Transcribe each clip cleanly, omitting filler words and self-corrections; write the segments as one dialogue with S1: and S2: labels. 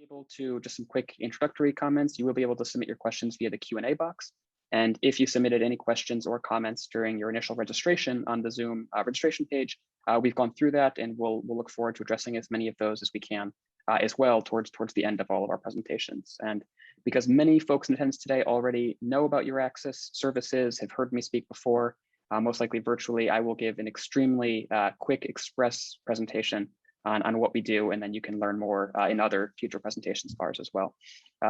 S1: able to, just some quick introductory comments, you will be able to submit your questions via the Q&A box. And if you submitted any questions or comments during your initial registration on the Zoom registration page, we've gone through that, and we'll look forward to addressing as many of those as we can as well towards the end of all of our presentations. And because many folks in attendance today already know about EURAXESS services, have heard me speak before, most likely virtually, I will give an extremely quick express presentation on what we do, and then you can learn more in other future presentations of ours as well.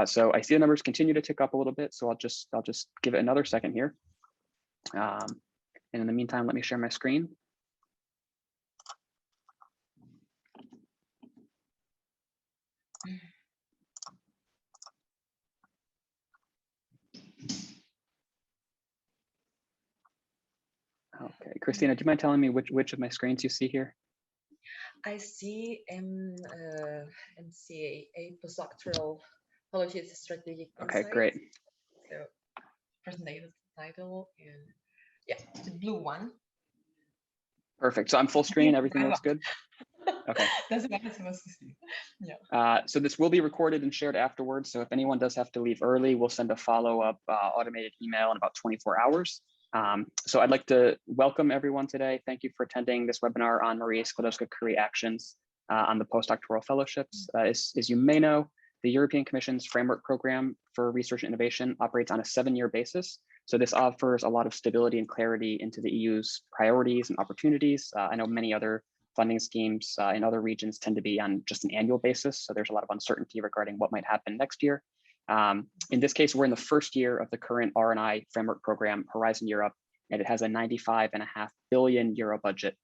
S1: So I see the numbers continue to tick up a little bit, so I'll just give it another second here. And in the meantime, let me share my screen. Okay, Christina, do you mind telling me which of my screens you see here?
S2: I see MCA Postdoctoral Fellowships Strategic Insights.
S1: Okay, great.
S2: So presentation title, and yeah, the blue one.
S1: Perfect. So I'm full screen. Everything looks good. Okay.
S2: That's what I'm supposed to see.
S1: Yeah. So this will be recorded and shared afterwards. So if anyone does have to leave early, we'll send a follow-up automated email in about 24 hours. So I'd like to welcome everyone today. Thank you for attending this webinar on Marie Skłodowska-Curie Actions on the Postdoctoral Fellowships. As you may know, the European Commission's Framework Program for Research and Innovation operates on a 7-year basis. So this offers a lot of stability and clarity into the EU's priorities and opportunities. I know many other funding schemes in other regions tend to be on just an annual basis. So there's a lot of uncertainty regarding what might happen next year. In this case, we're in the first year of the current R&I framework program, Horizon Europe, and it has a 95.5 billion euro budget.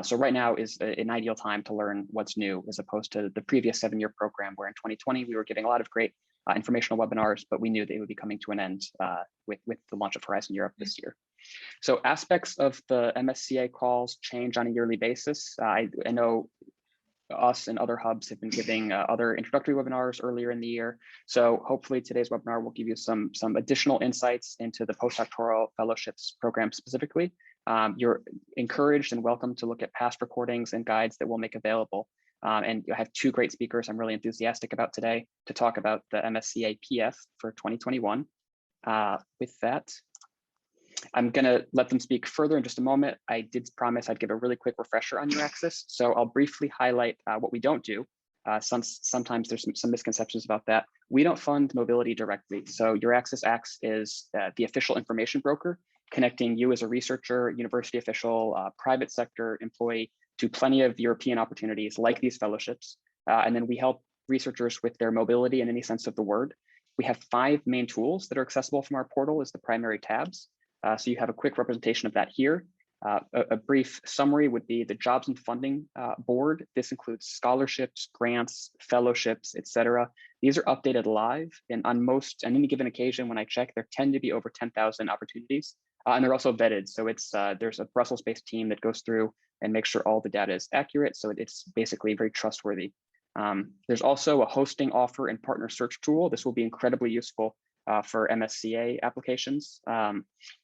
S1: So right now is an ideal time to learn what's new, as opposed to the previous 7-year program, where in 2020, we were giving a lot of great informational webinars, but we knew they would be coming to an end with the launch of Horizon Europe this year. So aspects of the MSCA calls change on a yearly basis. I know us and other hubs have been giving other introductory webinars earlier in the year. So hopefully today's webinar will give you some additional insights into the Postdoctoral Fellowships program specifically. You're encouraged and welcome to look at past recordings and guides that we'll make available. And I have 2 great speakers I'm really enthusiastic about today to talk about the MSCA-PF for 2021. With that, I'm going to let them speak further in just a moment. I did promise I'd give a really quick refresher on EURAXESS, so I'll briefly highlight what we don't do. Sometimes there's some misconceptions about that. We don't fund mobility directly. So EURAXESS acts as the official information broker, connecting you as a researcher, university official, private sector employee to plenty of European opportunities like these fellowships. And then we help researchers with their mobility in any sense of the word. We have 5 main tools that are accessible from our portal as the primary tabs. So you have a quick representation of that here. A brief summary would be the Jobs and Funding Board. This includes scholarships, grants, fellowships, etc. These are updated live, and on any given occasion when I check, there tend to be over 10,000 opportunities, and they're also vetted. So it's there's a Brussels-based team that goes through and makes sure all the data is accurate. So it's basically very trustworthy. There's also a hosting offer and partner search tool. This will be incredibly useful for MSCA applications.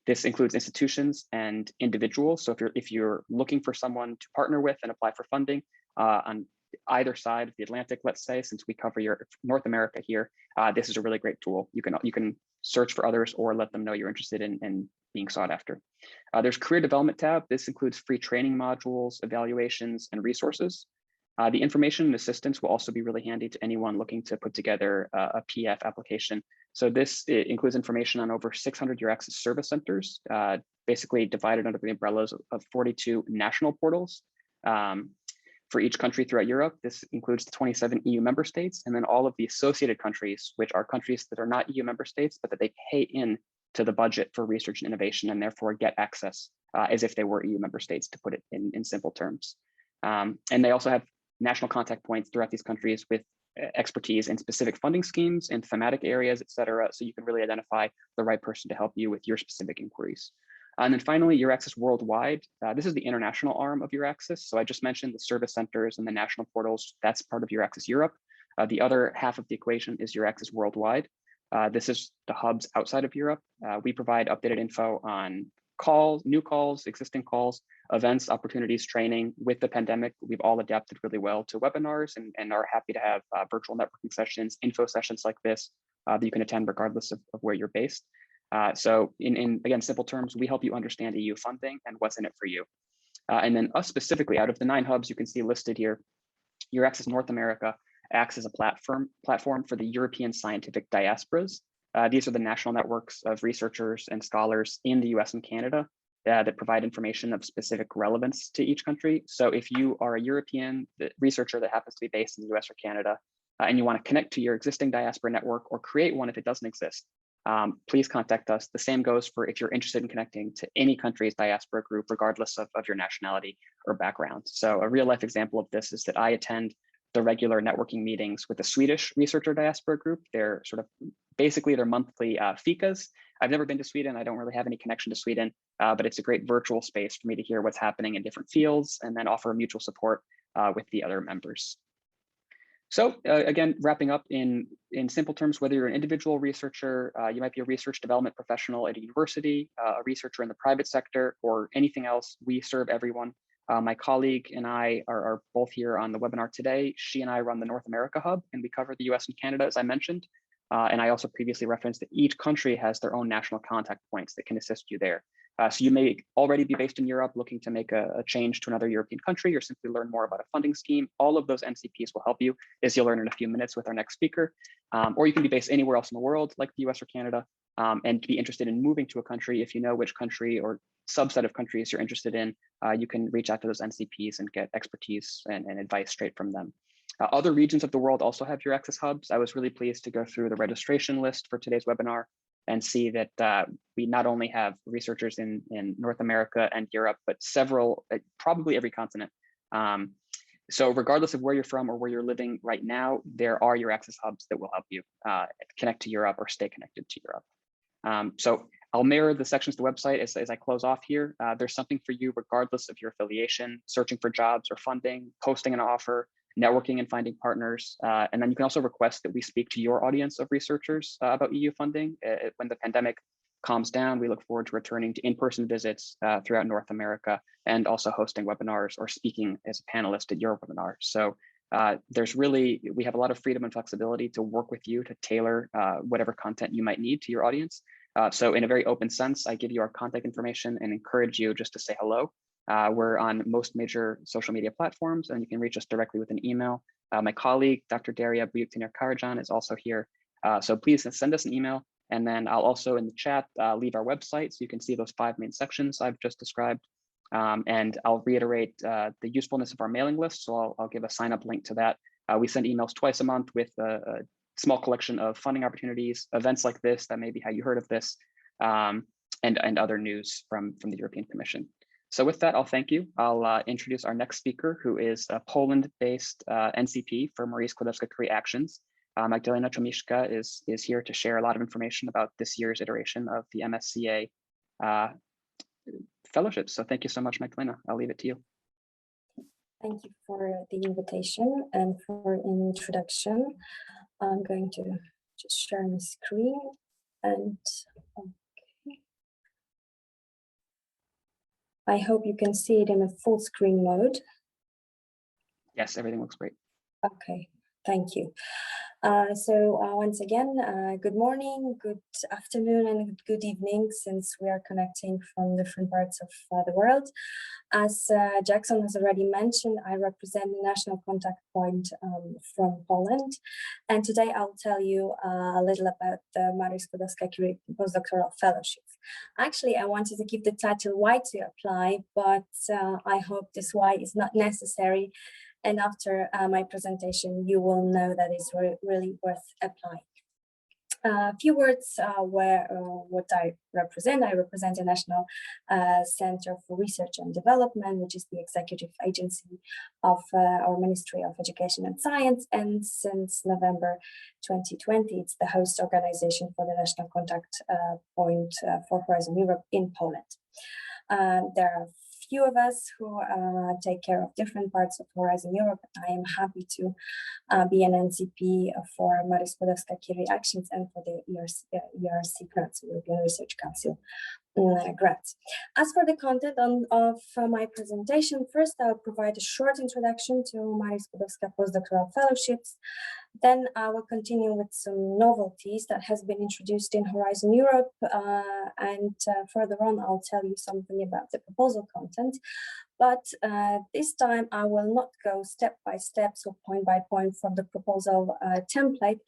S1: This includes institutions and individuals. So if you're looking for someone to partner with and apply for funding on either side of the Atlantic, let's say, since we cover North America here, this is a really great tool. You can search for others or let them know you're interested in being sought after. There's Career Development tab. This includes free training modules, evaluations, and resources. The information and assistance will also be really handy to anyone looking to put together a PF application. So this includes information on over 600 EURAXESS service centers, basically divided under the umbrellas of 42 national portals for each country throughout Europe. This includes the 27 EU member states, and then all of the associated countries, which are countries that are not EU member states, but that they pay in to the budget for research and innovation, and therefore get access as if they were EU member states, to put it in simple terms. And they also have national contact points throughout these countries with expertise in specific funding schemes and thematic areas, et cetera. So you can really identify the right person to help you with your specific inquiries. And then finally, EURAXESS Worldwide. This is the international arm of EURAXESS. So I just mentioned the service centers and the national portals. That's part of EURAXESS Europe. The other half of the equation is EURAXESS Worldwide. This is the hubs outside of Europe. We provide updated info on calls, new calls, existing calls, events, opportunities, training. With the pandemic, we've all adapted really well to webinars and are happy to have virtual networking sessions, info sessions like this that you can attend regardless of where you're based. So in again, simple terms, we help you understand EU funding and what's in it for you. And then us specifically, out of the 9 hubs you can see listed here, EURAXESS North America acts as a platform for the European scientific diasporas. These are the national networks of researchers and scholars in the US and Canada that provide information of specific relevance to each country. So if you are a European researcher that happens to be based in the US or Canada, and you want to connect to your existing diaspora network or create one if it doesn't exist, please contact us. The same goes for if you're interested in connecting to any country's diaspora group, regardless of your nationality or background. So a real life example of this is that I attend the regular networking meetings with the Swedish researcher diaspora group. They're sort of basically their monthly fikas. I've never been to Sweden. I don't really have any connection to Sweden, but it's a great virtual space for me to hear what's happening in different fields and then offer mutual support with the other members. So again, wrapping up in simple terms, whether you're an individual researcher, you might be a research development professional at a university, a researcher in the private sector, or anything else, we serve everyone. My colleague and I are both here on the webinar today. She and I run the North America Hub, and we cover the US and Canada, as I mentioned. And I also previously referenced that each country has their own national contact points that can assist you there. So you may already be based in Europe looking to make a change to another European country or simply learn more about a funding scheme. All of those NCPs will help you, as you'll learn in a few minutes with our next speaker. Or you can be based anywhere else in the world, like the US or Canada, and be interested in moving to a country. If you know which country or subset of countries you're interested in, you can reach out to those NCPs and get expertise and advice straight from them. Other regions of the world also have EURAXESS hubs. I was really pleased to go through the registration list for today's webinar and see that we not only have researchers in North America and Europe, but several, probably every continent. So regardless of where you're from or where you're living right now, there are EURAXESS hubs that will help you connect to Europe or stay connected to Europe. So I'll mirror the sections of the website as I close off here. There's something for you regardless of your affiliation, searching for jobs or funding, posting an offer, networking and finding partners. And then you can also request that we speak to your audience of researchers about EU funding. When the pandemic calms down, we look forward to returning to in-person visits throughout North America and also hosting webinars or speaking as a panelist at your webinar. So we have a lot of freedom and flexibility to work with you to tailor whatever content you might need to your audience. So in a very open sense, I give you our contact information and encourage you just to say hello. We're on most major social media platforms, and you can reach us directly with an email. My colleague, Dr. Daria Buyuktinar-Karajan, is also here. So please send us an email, and then I'll also in the chat leave our website so you can see those 5 main sections I've just described. And I'll reiterate the usefulness of our mailing list. So I'll give a sign up link to that. We send emails twice a month with a small collection of funding opportunities, events like this, that may be how you heard of this, and other news from the European Commission. So with that, I'll thank you. I'll introduce our next speaker, who is a Poland-based NCP for Marie Skłodowska-Curie Actions. Magdalena Chomishka is here to share a lot of information about this year's iteration of the MSCA Fellowships. So thank you so much, Magdalena. I'll leave it to you.
S3: Thank you for the invitation and for an introduction. I'm going to just share my screen and I hope you can see it in a full screen mode.
S1: Yes, everything looks great.
S3: Okay, thank you. Once again, good morning, good afternoon, and good evening, since we are connecting from different parts of the world. As Jackson has already mentioned, I represent the national contact point from Poland. And today I'll tell you a little about the Marie Skłodowska-Curie Postdoctoral Fellowships. Actually, I wanted to give the title why to apply, but I hope this why is not necessary. And after my presentation, you will know that it's really worth applying. A few words what I represent. I represent the National Center for Research and Development, which is the executive agency of our Ministry of Education and Science. And since November 2020, it's the host organization for the National Contact Point for Horizon Europe in Poland. There are few of us who take care of different parts of Horizon Europe. I am happy to be an NCP for Marie Skłodowska-Curie Actions and for the ERC grants, European Research Council grants. As for the content of my presentation, first I'll provide a short introduction to Marie Skłodowska Postdoctoral Fellowships. Then I will continue with some novelties that has been introduced in Horizon Europe, and further on I'll tell you something about the proposal content. But this time I will not go step by step, so point by point from the proposal template.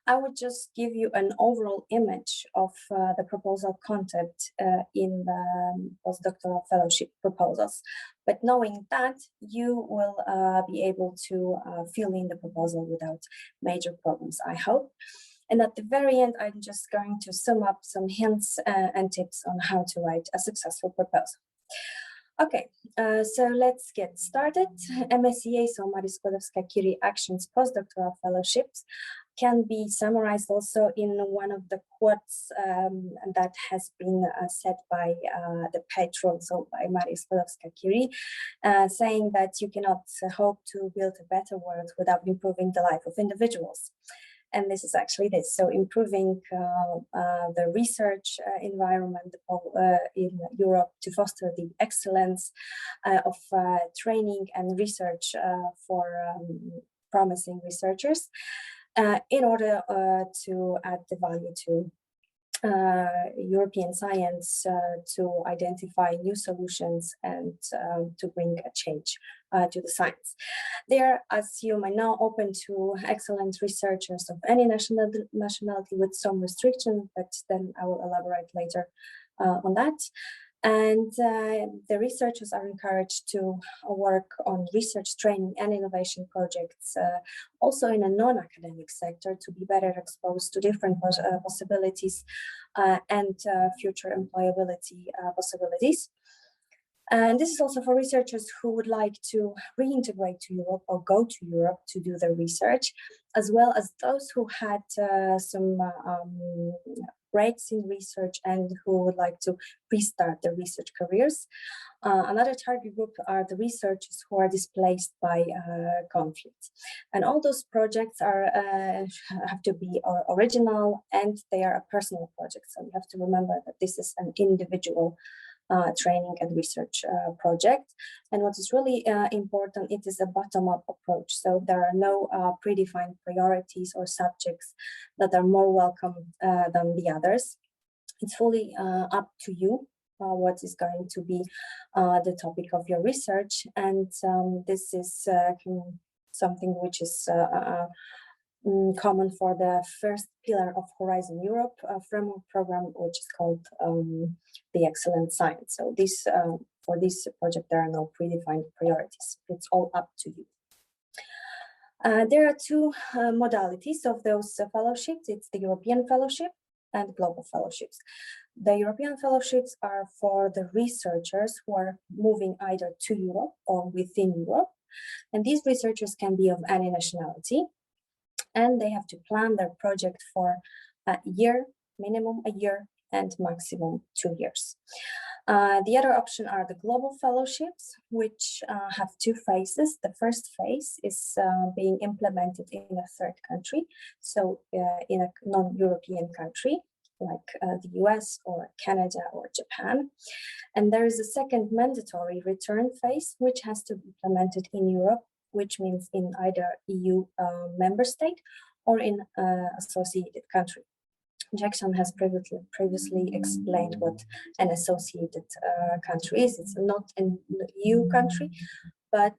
S3: I would just give you an overall image of the proposal content in the postdoctoral fellowship proposals. But knowing that, you will be able to fill in the proposal without major problems, I hope. And at the very end, I'm just going to sum up some hints and tips on how to write a successful proposal. Okay, so let's get started. MSCA, so Marie Skłodowska-Curie Actions Postdoctoral Fellowships, can be summarized also in one of the quotes that has been said by the patron, so by Marie Skłodowska-Curie, saying that you cannot hope to build a better world without improving the life of individuals. And this is actually this, so improving the research environment in Europe to foster the excellence of training and research for promising researchers in order to add the value to European science, to identify new solutions and to bring a change to the science. They are, as you may know, open to excellent researchers of any nationality with some restriction, but then I will elaborate later on that. And the researchers are encouraged to work on research training and innovation projects, also in a non-academic sector, to be better exposed to different possibilities and future employability possibilities. And this is also for researchers who would like to reintegrate to Europe or go to Europe to do their research, as well as those who had some breaks in research and who would like to restart their research careers. Another target group are the researchers who are displaced by conflict. And all those projects are have to be original, and they are a personal project. So you have to remember that this is an individual training and research project. And what is really important, it is a bottom-up approach. So there are no predefined priorities or subjects that are more welcome than the others. It's fully up to you what is going to be the topic of your research. And this is something which is common for the first pillar of Horizon Europe framework program, which is called the Excellent Science. So this for this project, there are no predefined priorities. It's all up to you. There are two modalities of those fellowships. It's the European Fellowship and Global Fellowships. The European Fellowships are for the researchers who are moving either to Europe or within Europe. And these researchers can be of any nationality. And they have to plan their project for a year, minimum a year, and maximum 2 years. The other option are the global fellowships, which have two phases. The first phase is being implemented in a third country, so in a non-European country, like the US or Canada or Japan. And there is a second mandatory return phase, which has to be implemented in Europe, which means in either EU member state or in associated country. Jackson has previously explained what an associated country is. It's not an EU country, but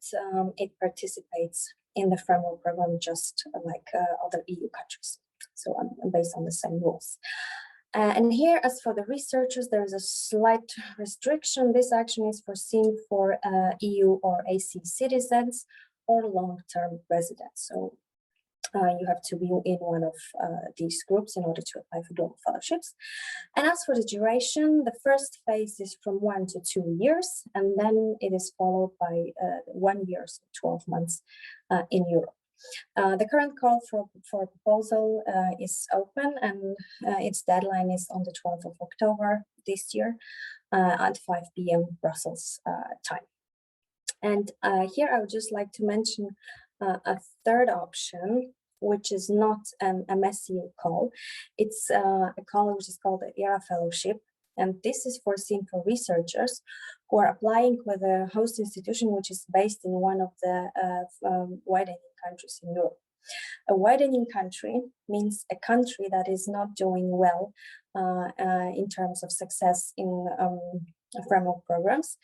S3: it participates in the framework program just like other EU countries. So based on the same rules. And here, as for the researchers, there is a slight restriction. This action is foreseen for EU or AC citizens or long-term residents. So you have to be in one of these groups in order to apply for global fellowships. And as for the duration, the first phase is from 1 to 2 years, and then it is followed by 1 year, so 12 months in Europe. The current call for a proposal is open, and its deadline is on the 12th of October this year at 5 p.m. Brussels time. And here I would just like to mention a third option, which is not an MSCA call. It's a call which is called the ERA Fellowship, And this is foreseen for researchers who are applying with a host institution which is based in one of the widening countries in Europe. A widening country means a country that is not doing well in terms of success in framework programs.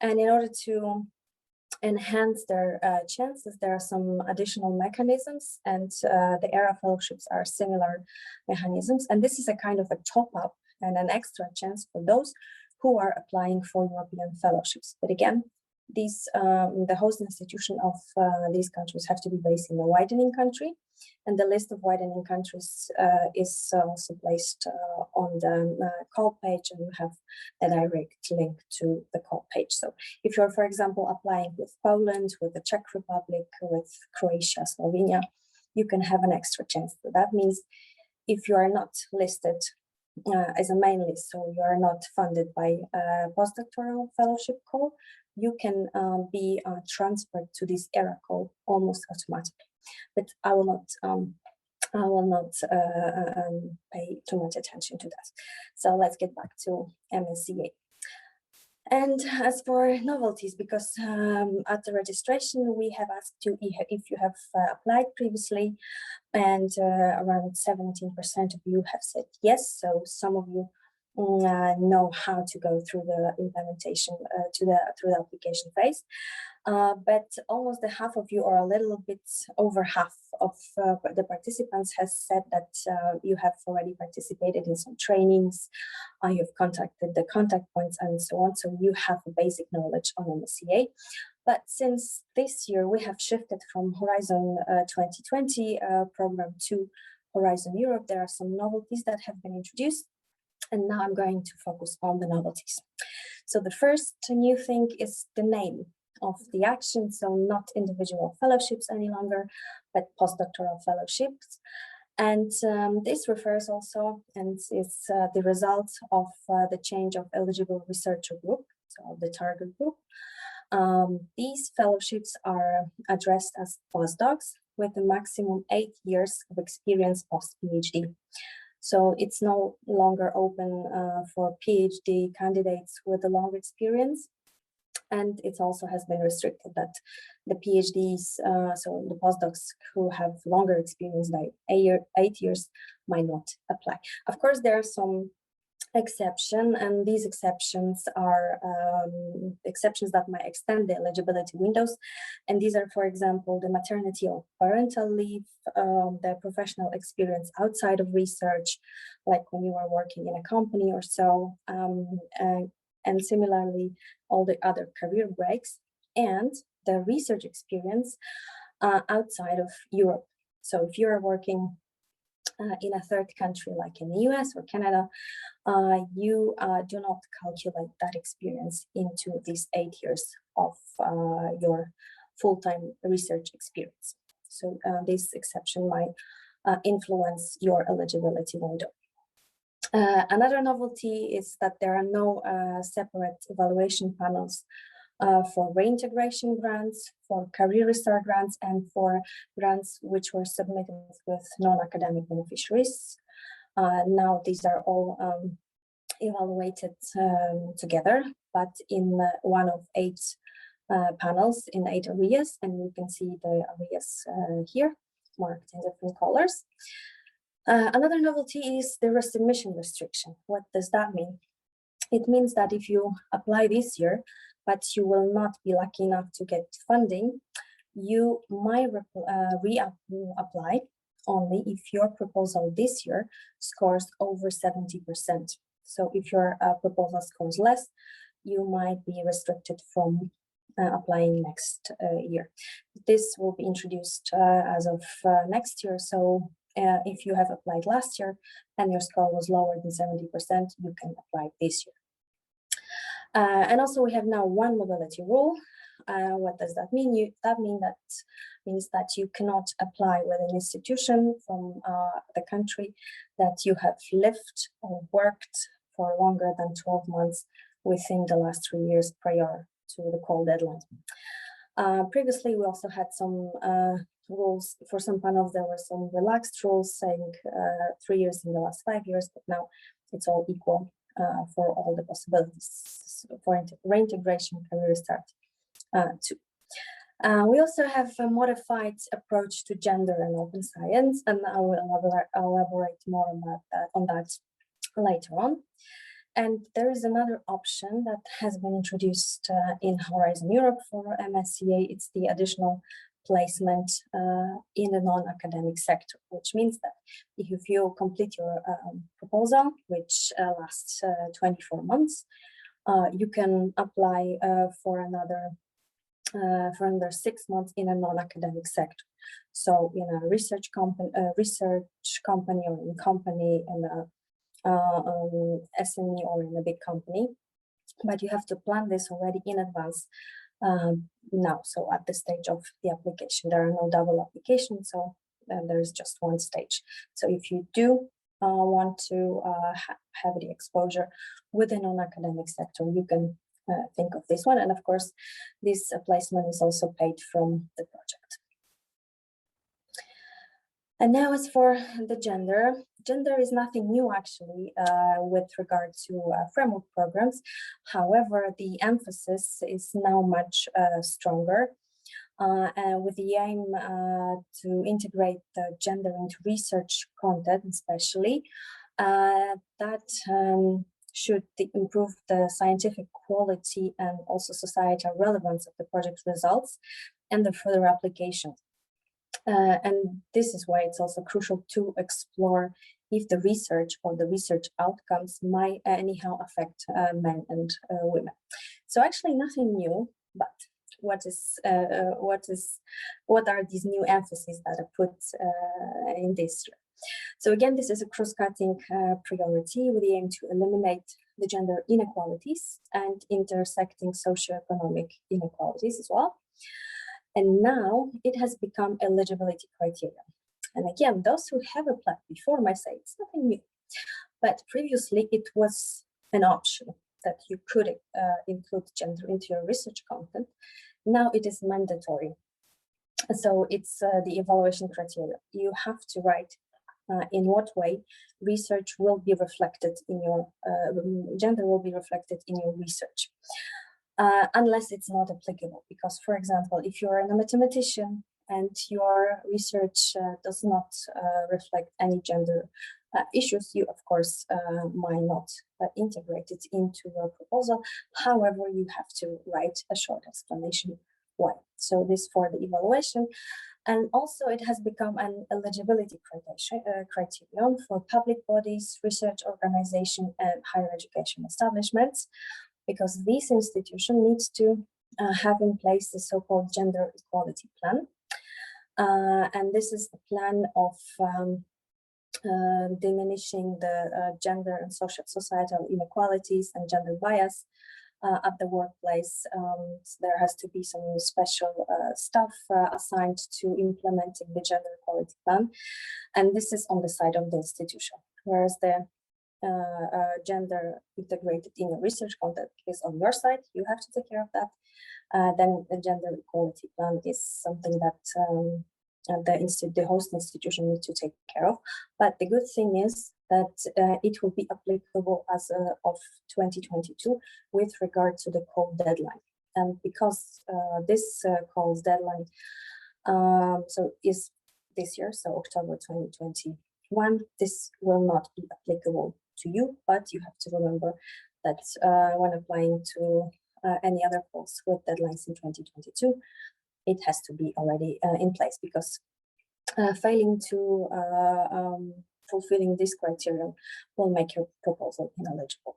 S3: And in order to enhance their chances, there are some additional mechanisms, and the ERA fellowships are similar mechanisms. And this is a kind of a top-up and an extra chance for those who are applying for European fellowships. But again, these the host institution of these countries have to be based in a widening country, and the list of widening countries is also placed on the call page, and you have a direct link to the call page. So if you're, for example, applying with Poland, with the Czech Republic, with Croatia, Slovenia, you can have an extra chance. So that means if you are not listed as a main list, so you are not funded by a postdoctoral fellowship call, you can be transferred to this ERA call almost automatically. But I will not pay too much attention to that. So let's get back to MSCA. And as for novelties, because at the registration we have asked you if you have applied previously, and around 17% of you have said yes. So some of you know how to go through the implementation through the application phase, but almost the half of you, or a little bit over half of the participants, has said that you have already participated in some trainings, you've contacted the contact points and so on, so you have a basic knowledge on MSCA. But since this year we have shifted from Horizon 2020 program to Horizon Europe, there are some novelties that have been introduced. And now I'm going to focus on the novelties. So the first new thing is the name of the action. So not individual fellowships any longer, but postdoctoral fellowships. And this refers also, and is the result of the change of eligible researcher group, so the target group. These fellowships are addressed as postdocs with a maximum 8 years of experience post-PhD. So it's no longer open for PhD candidates with a long experience. And it also has been restricted that the PhDs, so the postdocs who have longer experience, like 8 years, might not apply. Of course, there are some exceptions, and these exceptions are exceptions that might extend the eligibility windows. And these are, for example, the maternity or parental leave, the professional experience outside of research, like when you are working in a company or so, and similarly, all the other career breaks, and the research experience outside of Europe. So if you are working in a third country, like in the US or Canada, you do not calculate that experience into these 8 years of your full-time research experience. So this exception might influence your eligibility window. Another novelty is that there are no separate evaluation panels for reintegration grants, for career restart grants, and for grants which were submitted with non-academic beneficiaries. Now these are all evaluated together, but in one of 8 panels in 8 areas, and you can see the areas here marked in different colors. Another novelty is the resubmission restriction. What does that mean? It means that if you apply this year, but you will not be lucky enough to get funding, you might reapply only if your proposal this year scores over 70%. So if your proposal scores less, you might be restricted from applying next year. This will be introduced as of next year. So if you have applied last year and your score was lower than 70%, you can apply this year. And also we have now one mobility rule. What does that mean? That means that you cannot apply with an institution from the country that you have lived or worked for longer than 12 months within the last 3 years prior to the call deadline. Previously, we also had some rules for some panels. There were some relaxed rules saying 3 years in the last 5 years, but now it's all equal for all the possibilities for reintegration career start too. We also have a modified approach to gender and open science, and I will elaborate more on that later on. And there is another option that has been introduced in Horizon Europe for MSCA. It's the additional placement in the non-academic sector, which means that if you complete your proposal, which lasts 24 months, you can apply for another 6 months in a non-academic sector. So in a research company or in company, in a SME or in a big company, but you have to plan this already in advance now. So at the stage of the application, there are no double applications, so there is just one stage. So if you do want to have the exposure with the non-academic sector, you can think of this one. And of course, this placement is also paid from the project. And now as for the gender is nothing new actually with regard to framework programs. However, the emphasis is now much stronger with the aim to integrate the gender into research content, especially that should improve the scientific quality and also societal relevance of the project results and the further application. And this is why it's also crucial to explore if the research or the research outcomes might anyhow affect men and women. So actually nothing new, but what are these new emphases that are put in this? So again, this is a cross-cutting priority with the aim to eliminate the gender inequalities and intersecting socioeconomic inequalities as well. And now it has become eligibility criteria. And again, those who have applied before might say it's nothing new, but previously it was an option that you could include gender into your research content. Now it is mandatory. So it's the evaluation criteria. You have to write in what way research will be reflected in your gender will be reflected in your research. Unless it's not applicable, because for example, if you're a mathematician and your research does not reflect any gender issues, you of course might not integrate it into your proposal. However, you have to write a short explanation why. So this for the evaluation. And also it has become an eligibility criterion for public bodies, research organization, and higher education establishments, because this institution needs to have in place the so-called gender equality plan. And this is the plan of diminishing the gender and societal inequalities and gender bias at the workplace. So there has to be some special staff assigned to implementing the gender equality plan. And this is on the side of the institution, whereas the gender integrated in your research content is on your side. You have to take care of that. Then the gender equality plan is something that the host institution needs to take care of. But the good thing is that it will be applicable as of 2022 with regard to the call deadline. And because this call's deadline so is this year, so October 2021, this will not be applicable to you, but you have to remember that when applying to any other calls with deadlines in 2022, it has to be already in place, because failing to fulfilling this criterion will make your proposal ineligible.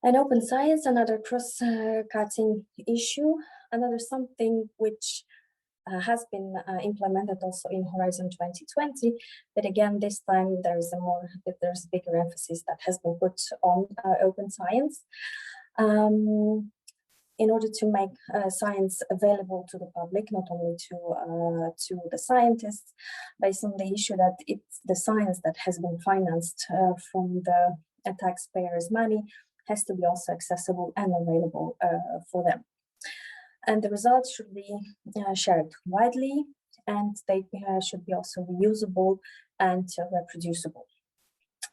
S3: And open science, another cross-cutting issue, another something which has been implemented also in Horizon 2020, but again, this time there's bigger emphasis that has been put on open science. In order to make science available to the public, not only to the scientists, based on the issue that it's the science that has been financed from the taxpayers' money has to be also accessible and available for them. And the results should be shared widely, and they should be also reusable and reproducible.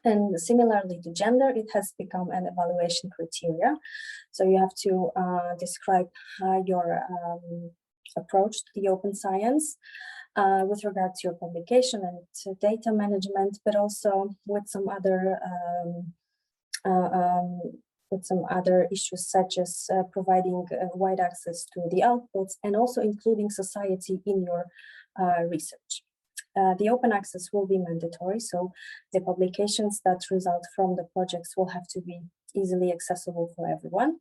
S3: And similarly to gender, it has become an evaluation criteria. So you have to describe your approach to the open science with regard to your publication and to data management, but also with some other issues such as providing wide access to the outputs and also including society in your research. The open access will be mandatory, so the publications that result from the projects will have to be easily accessible for everyone.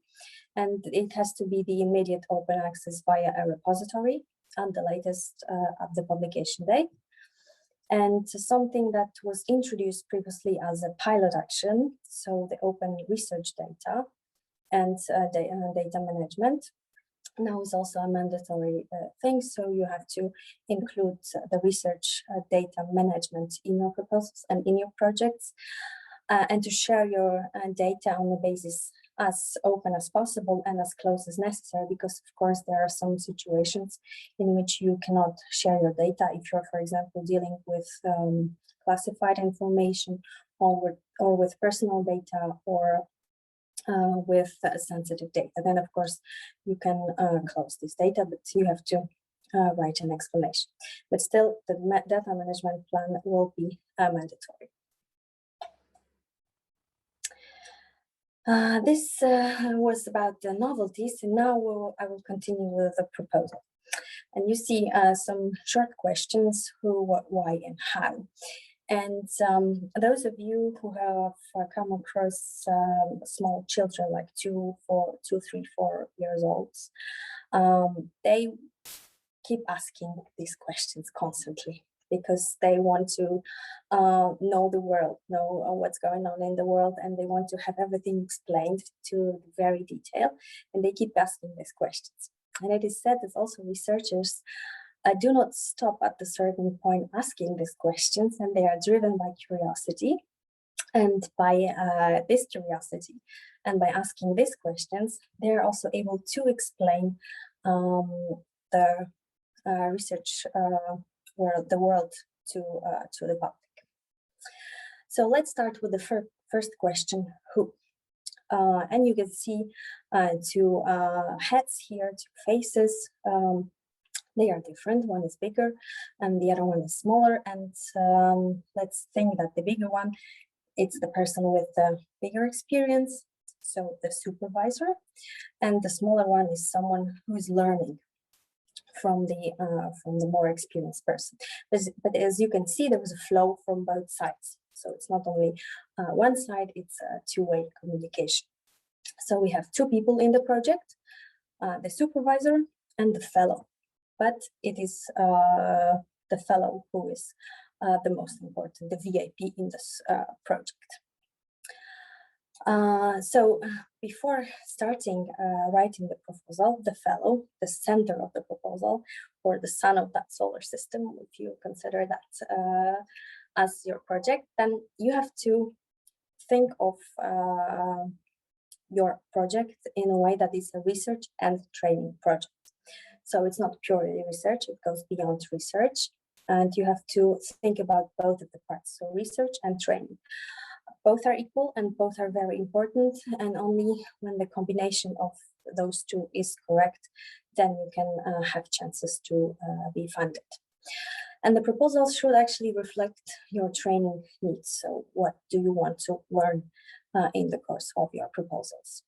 S3: And it has to be the immediate open access via a repository and the latest of the publication date. And something that was introduced previously as a pilot action, so the open research data and data management, now is also a mandatory thing. So you have to include the research data management in your proposals and in your projects, and to share your data on the basis as open as possible and as close as necessary, because of course there are some situations in which you cannot share your data if you're, for example, dealing with classified information or with personal data or with sensitive data. Then of course you can close this data, but you have to write an explanation. But still, the data management plan will be mandatory. This was about the novelties, and now I will continue with the proposal. And you see some short questions: who, what, why, and how. And those of you who have come across small children, like 2, 3, 4 years old, they keep asking these questions constantly because they want to know the world, know what's going on in the world, and they want to have everything explained to very detail, and they keep asking these questions. And it is said that also researchers do not stop at a certain point asking these questions, and they are driven by curiosity. And by this curiosity and by asking these questions, they're also able to explain the research the world to the public. So let's start with the first question: who? And you can see two heads here, two faces. They are different. One is bigger and the other one is smaller. And let's think that the bigger one, it's the person with the bigger experience, so the supervisor. And the smaller one is someone who is learning from the more experienced person. But as you can see, there was a flow from both sides. So it's not only one side, it's a two-way communication. So we have two people in the project, the supervisor and the fellow. But it is the fellow who is the most important, the VIP in this project. So before starting writing the proposal, the fellow, the center of the proposal, or the sun of that solar system, if you consider that as your project, then you have to think of your project in a way that is a research and training project. So it's not purely research, it goes beyond research, and you have to think about both of the parts, so research and training. Both are equal and both are very important, and only when the combination of those two is correct, then you can have chances to be funded. And the proposals should actually reflect your training needs. So what do you want to learn in the course of your proposals?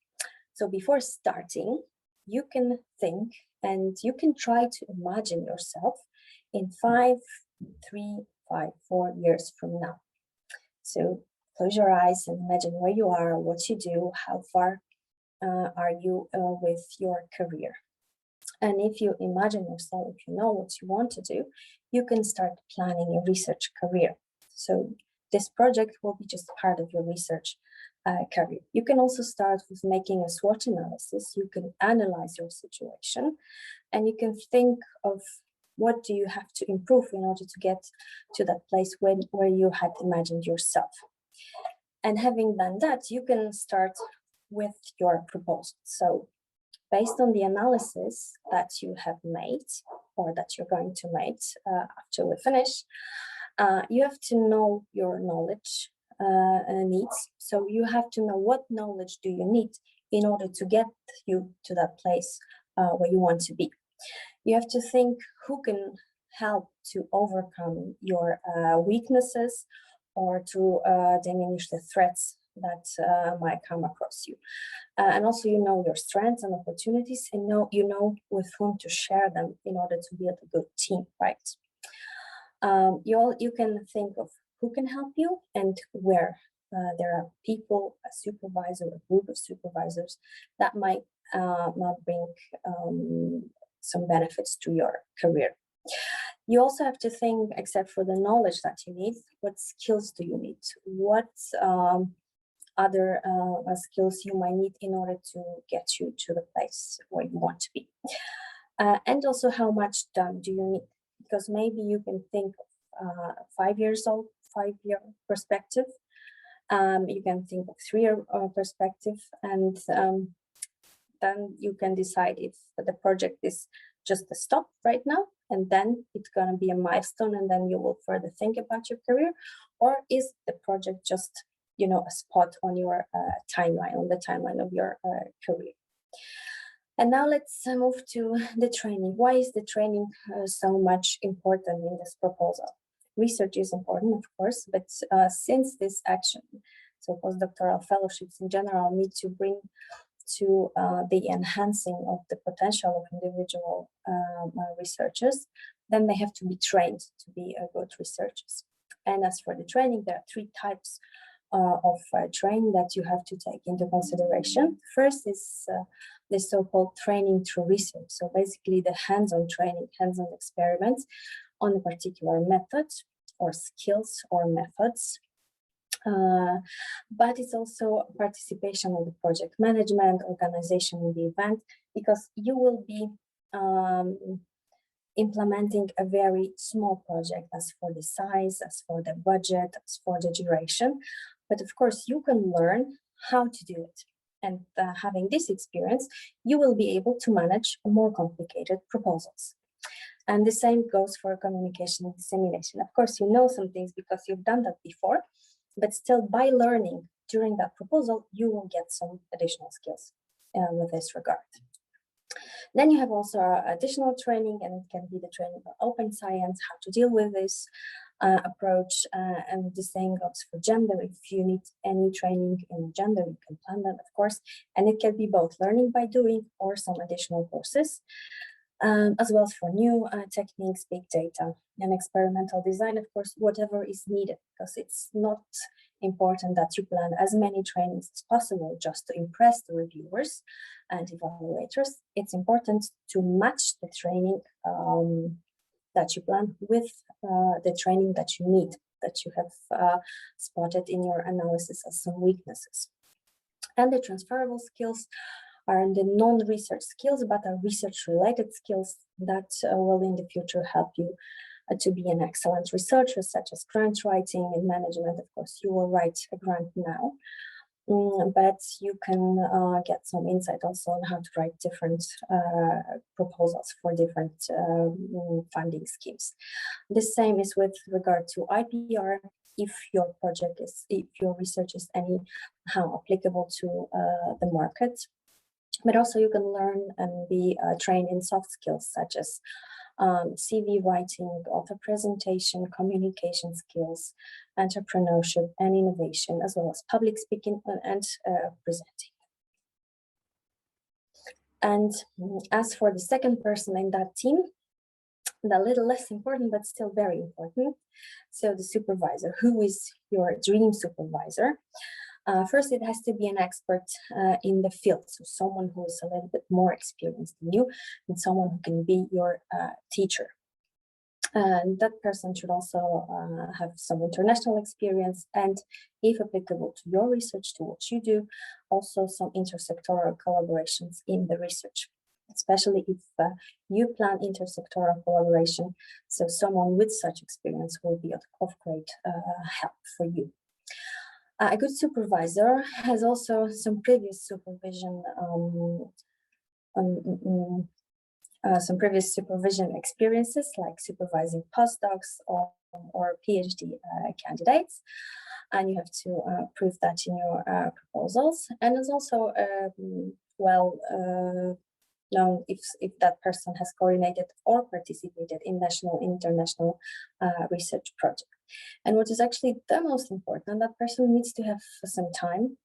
S3: So before starting, you can think and you can try to imagine yourself in 5, 3, 5, 4 years from now. So close your eyes and imagine where you are, what you do, how far are you with your career. And if you imagine yourself, if you know what you want to do, you can start planning your research career. So this project will be just part of your research career. You can also start with making a SWOT analysis. You can analyze your situation and you can think of what do you have to improve in order to get to that place where you had imagined yourself. And having done that, you can start with your proposal. So based on the analysis that you have made or that you're going to make after we finish, you have to know your knowledge needs. So you have to know what knowledge do you need in order to get you to that place where you want to be. You have to think who can help to overcome your weaknesses or to diminish the threats that might come across you. And also, you know your strengths and opportunities, and you know with whom to share them in order to build a good team, right? You can think of who can help you and where. There are people, a supervisor, a group of supervisors that might not bring some benefits to your career. You also have to think, except for the knowledge that you need, what skills do you need? What other skills you might need in order to get you to the place where you want to be? And also, how much time do you need? Because maybe you can think of 5 years old, 5-year perspective. You can think of 3-year perspective, and then you can decide if the project is just a stop right now, and then it's going to be a milestone, and then you will further think about your career, or is the project just, you know, a spot on your timeline, on the timeline of your career? And now let's move to the training. Why is the training so much important in this proposal? Research is important, of course, but since this action, so postdoctoral fellowships in general, need to bring to the enhancing of the potential of individual researchers, then they have to be trained to be good researchers. And as for the training, there are 3 types of training that you have to take into consideration. First is the so-called training through research. So basically the hands-on training, hands-on experiments on a particular method or skills or methods. But it's also participation in the project management, organization in the event, because you will be implementing a very small project as for the size, as for the budget, as for the duration. But of course, you can learn how to do it. And having this experience, you will be able to manage more complicated proposals. And the same goes for communication and dissemination. Of course, you know some things because you've done that before, but still by learning during that proposal, you will get some additional skills with this regard. Then you have also additional training, and it can be the training for open science, how to deal with this approach, and the same goes for gender. If you need any training in gender, you can plan that, of course, and it can be both learning by doing or some additional courses. As well as for new techniques, big data, and experimental design, of course, whatever is needed, because it's not important that you plan as many trainings as possible just to impress the reviewers and evaluators. It's important to match the training that you plan with the training that you need, that you have spotted in your analysis as some weaknesses. And the transferable skills are the non-research skills, but are research-related skills that will in the future help you to be an excellent researcher, such as grant writing and management. Of course, you will write a grant now, but you can get some insight also on how to write different proposals for different funding schemes. The same is with regard to IPR. If your project is, if your research is anyhow applicable to the market. But also you can learn and be trained in soft skills such as CV writing, author presentation, communication skills, entrepreneurship and innovation, as well as public speaking and presenting. And as for the second person in that team, a little less important, but still very important. So the supervisor, who is your dream supervisor? First, it has to be an expert in the field, so someone who is a little bit more experienced than you, and someone who can be your teacher. And that person should also have some international experience, and if applicable to your research, to what you do, also some intersectoral collaborations in the research, especially if you plan intersectoral collaboration. So someone with such experience will be of great help for you. A good supervisor has also some previous supervision, experiences, like supervising postdocs or or PhD candidates, and you have to prove that in your proposals. And it's also known if that person has coordinated or participated in national, international research project. And what is actually the most important, that person needs to have some time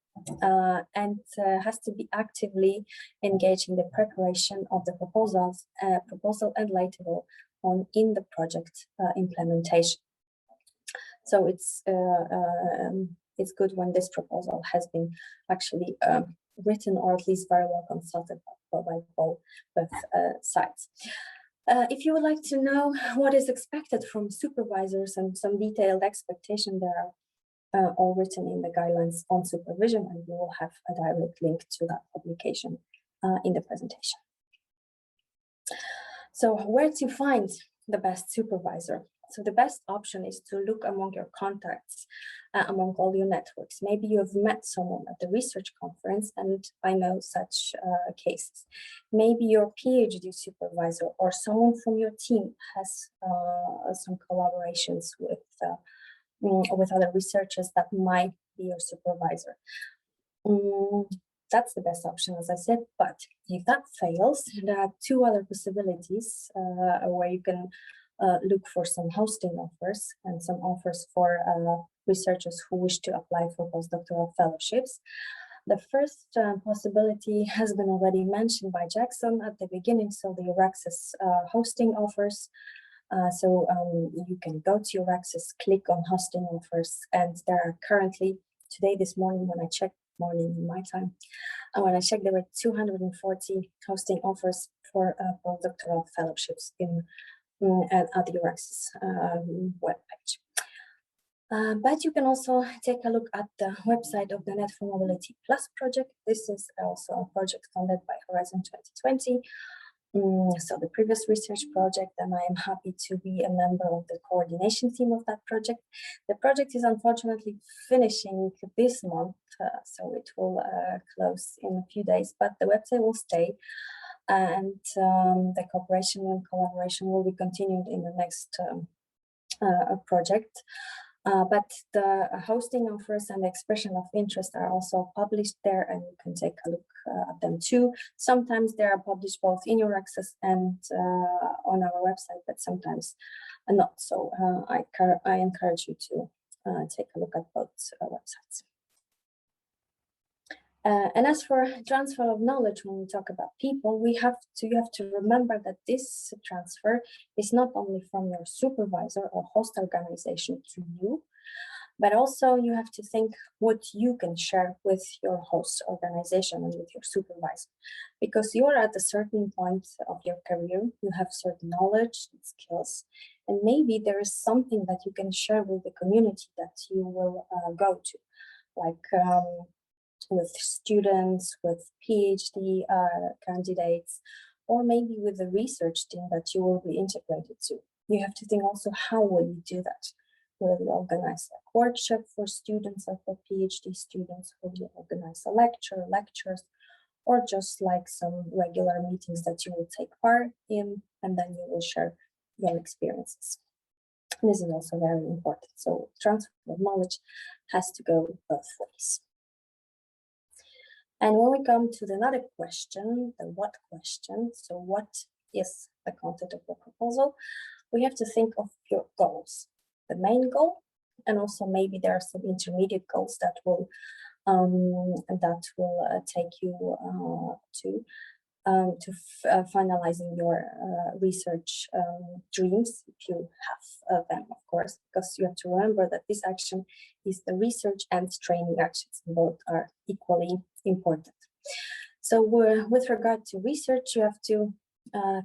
S3: and has to be actively engaged in the preparation of the proposal and later on in the project implementation. So it's good when this proposal has been actually written, or at least very well consulted by both sides. If you would like to know what is expected from supervisors and some detailed expectation, there are all written in the guidelines on supervision, and we will have a direct link to that publication in the presentation. So where to find the best supervisor? So the best option is to look among your contacts, among all your networks. Maybe you have met someone at the research conference, and I know such cases. Maybe your PhD supervisor or someone from your team has some collaborations with other researchers that might be your supervisor. That's the best option, as I said, but if that fails, there are two other possibilities where you can look for some hosting offers and some offers for researchers who wish to apply for postdoctoral fellowships. The first possibility has been already mentioned by Jackson at the beginning, so the EURAXESS hosting offers. You can go to EURAXESS, click on hosting offers, and there are currently, this morning when I checked, morning in my time, when I checked, there were 240 hosting offers for postdoctoral fellowships at the EURAXESS webpage. But you can also take a look at the website of the Net for Mobility Plus project. This is also a project funded by Horizon 2020. So the previous research project, and I am happy to be a member of the coordination team of that project. The project is unfortunately finishing this month, so it will close in a few days, but the website will stay, and the cooperation and collaboration will be continued in the next project. But the hosting offers and the expression of interest are also published there, and you can take a look at them too. Sometimes they are published both in EURAXESS and on our website, but sometimes not. So I encourage you to take a look at both websites. And as for transfer of knowledge, when we talk about people, you have to remember that this transfer is not only from your supervisor or host organization to you, but also you have to think what you can share with your host organization and with your supervisor, because you are at a certain point of your career, you have certain knowledge and skills, and maybe there is something that you can share with the community that you will go to, like with students, with PhD candidates, or maybe with the research team that you will be integrated to. You have to think also, how will you do that? Will you organize a workshop for students or for PhD students? Will you organize a lectures, or just like some regular meetings that you will take part in, and then you will share your experiences? This is also very important. So transfer of knowledge has to go both ways. And when we come to another question, the what question, so what is the content of the proposal, we have to think of your goals, the main goal, and also maybe there are some intermediate goals that will take you to finalizing your research dreams, if you have them, of course, because you have to remember that this action is the research and training actions. Both are equally important. So with regard to research, you have to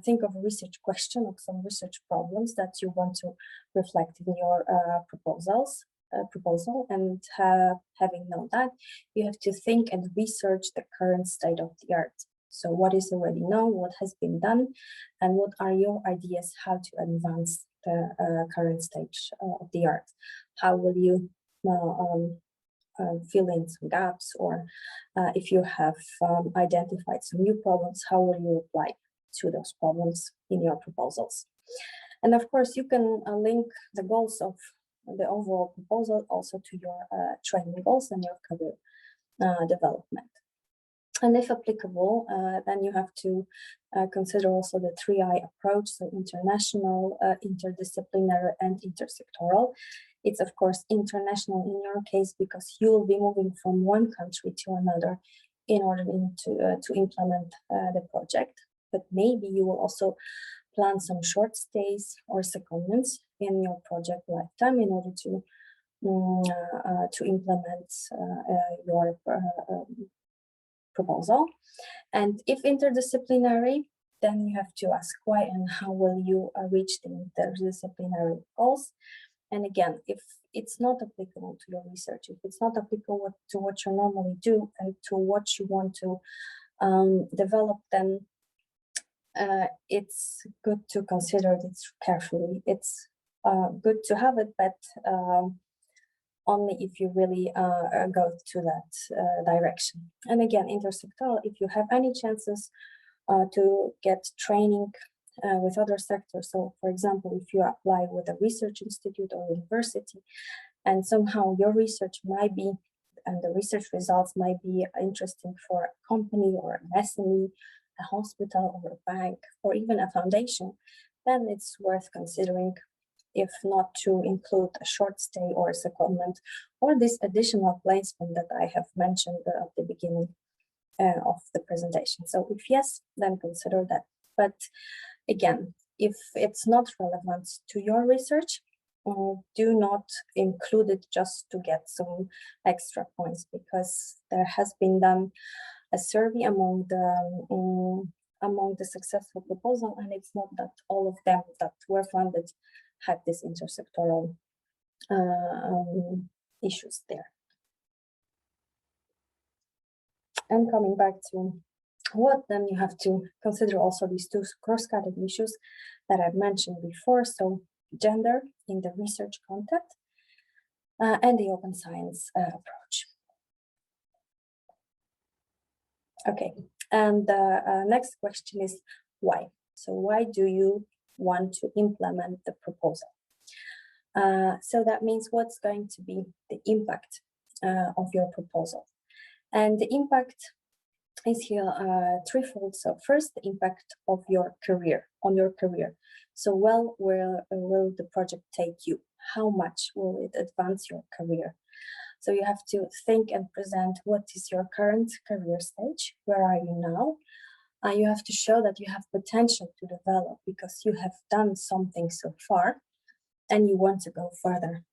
S3: think of a research question or some research problems that you want to reflect in your proposal, and having known that, you have to think and research the current state of the art. So what is already known, what has been done, and what are your ideas how to advance the current stage of the art? How will you fill in some gaps, or if you have identified some new problems, how will you apply to those problems in your proposals? And of course, you can link the goals of the overall proposal also to your training goals and your career development. And if applicable, then you have to consider also the 3I approach, so international, interdisciplinary, and intersectoral. It's of course international in your case because you will be moving from one country to another in order to implement the project. But maybe you will also plan some short stays or secondments in your project lifetime in order to implement your proposal. And if interdisciplinary, then you have to ask why and how will you reach the interdisciplinary goals. And again, if it's not applicable to your research, if it's not applicable to what you normally do and to what you want to develop, then it's good to consider it carefully. It's good to have it, but only if you really go to that direction. And again, intersectoral, if you have any chances to get training with other sectors. So for example, if you apply with a research institute or university, and somehow your research might be, and the research results might be interesting for a company or an SME, a hospital or a bank, or even a foundation, then it's worth considering if not to include a short stay or a secondment or this additional placement that I have mentioned at the beginning of the presentation. So if yes, then consider that. But again, if it's not relevant to your research, do not include it just to get some extra points, because there has been done a survey among the successful proposal, and it's not that all of them that were funded had this intersectoral issues there. And coming back to what, then you have to consider also these two cross-cutting issues that I've mentioned before. So gender in the research context and the open science approach. Okay, and the next question is why? So why do you want to implement the proposal? So that means what's going to be the impact of your proposal. And the impact is here threefold. So first, the impact of your career, on your career. So well, where will the project take you? How much will it advance your career? So you have to think and present what is your current career stage, where are you now? You have to show that you have potential to develop because you have done something so far and you want to go further.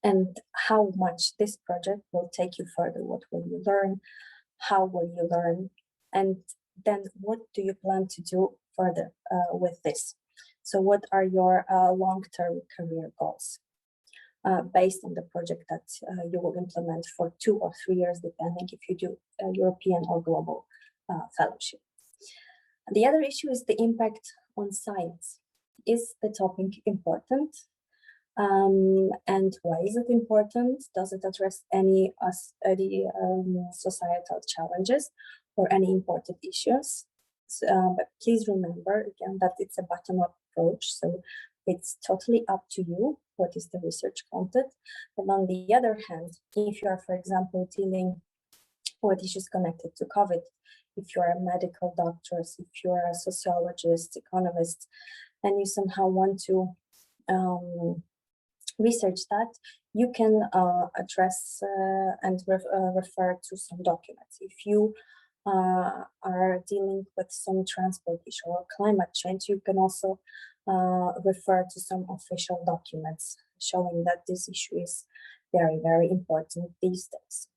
S3: And how much this project will take you further, what will you learn, how will you learn, and then what do you plan to do further with this? So what are your long-term career goals based on the project that you will implement for 2 or 3 years, depending if you do a European or global fellowship. The other issue is the impact on science. Is the topic important? And why is it important? Does it address any societal challenges or any important issues? But please remember again that it's a bottom-up approach, so it's totally up to you what is the research content. But on the other hand, if you are, for example, dealing with issues connected to COVID, if you're a medical doctor, if you're a sociologist, economist, and you somehow want to research that, you can address and refer to some documents. If you are dealing with some transport issue or climate change, you can also refer to some official documents showing that this issue is very, very important these days.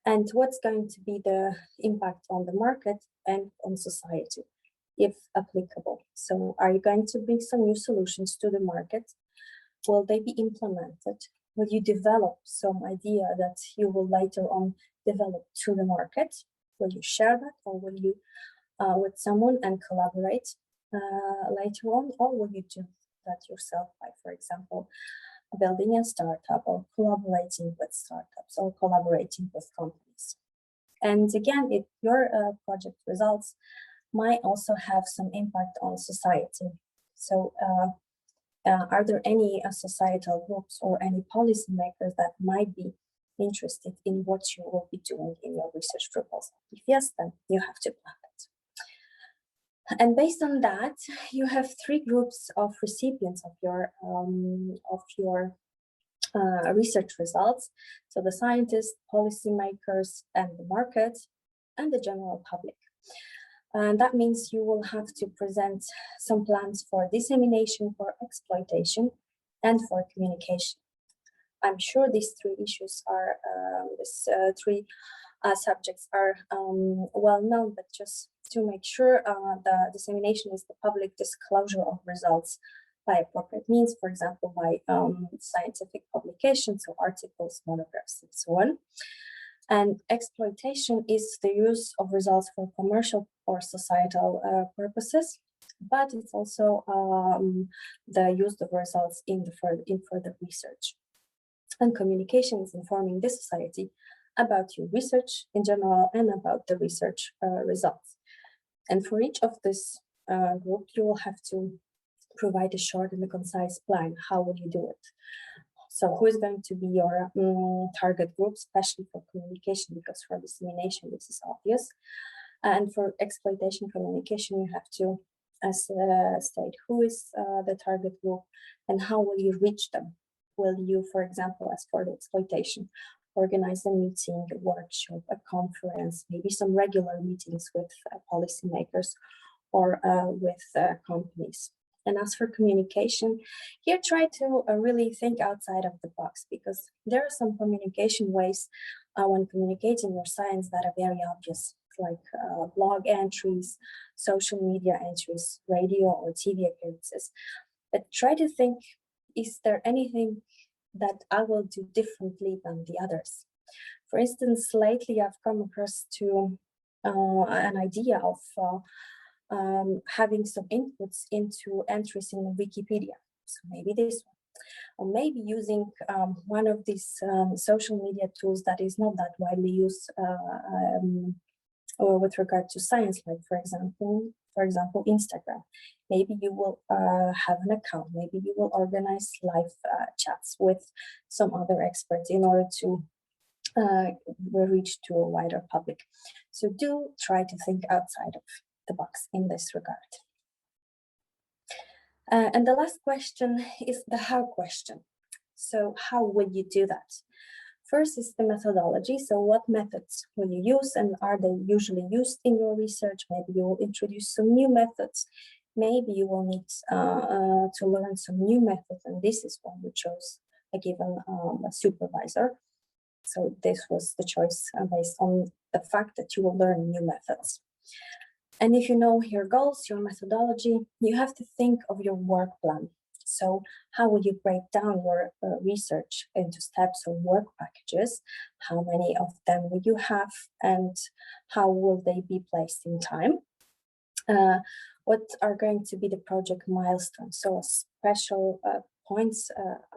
S3: And what's going to be the impact on the market and on society, if applicable? So are you going to bring some new solutions to the market? Will they be implemented? Will you develop some idea that you will later on develop to the market? Will you share that, or will you with someone and collaborate later on, or will you do that yourself by, for example, building a startup or collaborating with startups or collaborating with companies? And again, if your project results might also have some impact on society. So are there any societal groups or any policymakers that might be interested in what you will be doing in your research proposal? If yes, then you have to plan it. And based on that, you have three groups of recipients of your research results. So the scientists, policymakers, and the market, and the general public. And that means you will have to present some plans for dissemination, for exploitation, and for communication. I'm sure these three issues are, three subjects are well known, but just to make sure, the dissemination is the public disclosure of results by appropriate means, for example, by scientific publications, so articles, monographs, and so on. And exploitation is the use of results for commercial or societal purposes, but it's also the use of results in further research. And communication is informing the society about your research in general and about the research results. And for each of this group, you will have to provide a short and a concise plan. How will you do it? So who is going to be your target group, especially for communication, because for dissemination, this is obvious. And for exploitation communication, you have to state who is the target group and how will you reach them. Will you, for example, as for the exploitation, organize a meeting, a workshop, a conference, maybe some regular meetings with policymakers or with companies. And as for communication, here try to really think outside of the box, because there are some communication ways when communicating your science that are very obvious, like blog entries, social media entries, radio or TV appearances. But try to think, is there anything that I will do differently than the others? For instance, lately I've come across to an idea of having some inputs into entries in Wikipedia. So maybe this one, or maybe using one of these social media tools that is not that widely used or with regard to science, like for example, Instagram. Maybe you will have an account. Maybe you will organize live chats with some other experts in order to reach to a wider public. So do try to think outside of the box in this regard. And the last question is the how question. So how will you do that? First is the methodology. So what methods will you use, and are they usually used in your research? Maybe you will introduce some new methods. Maybe you will need to learn some new methods, and this is when you chose a given supervisor. So this was the choice based on the fact that you will learn new methods. And if you know your goals, your methodology, you have to think of your work plan. So how will you break down your research into steps or work packages? How many of them will you have, and how will they be placed in time? What are going to be the project milestones? So special points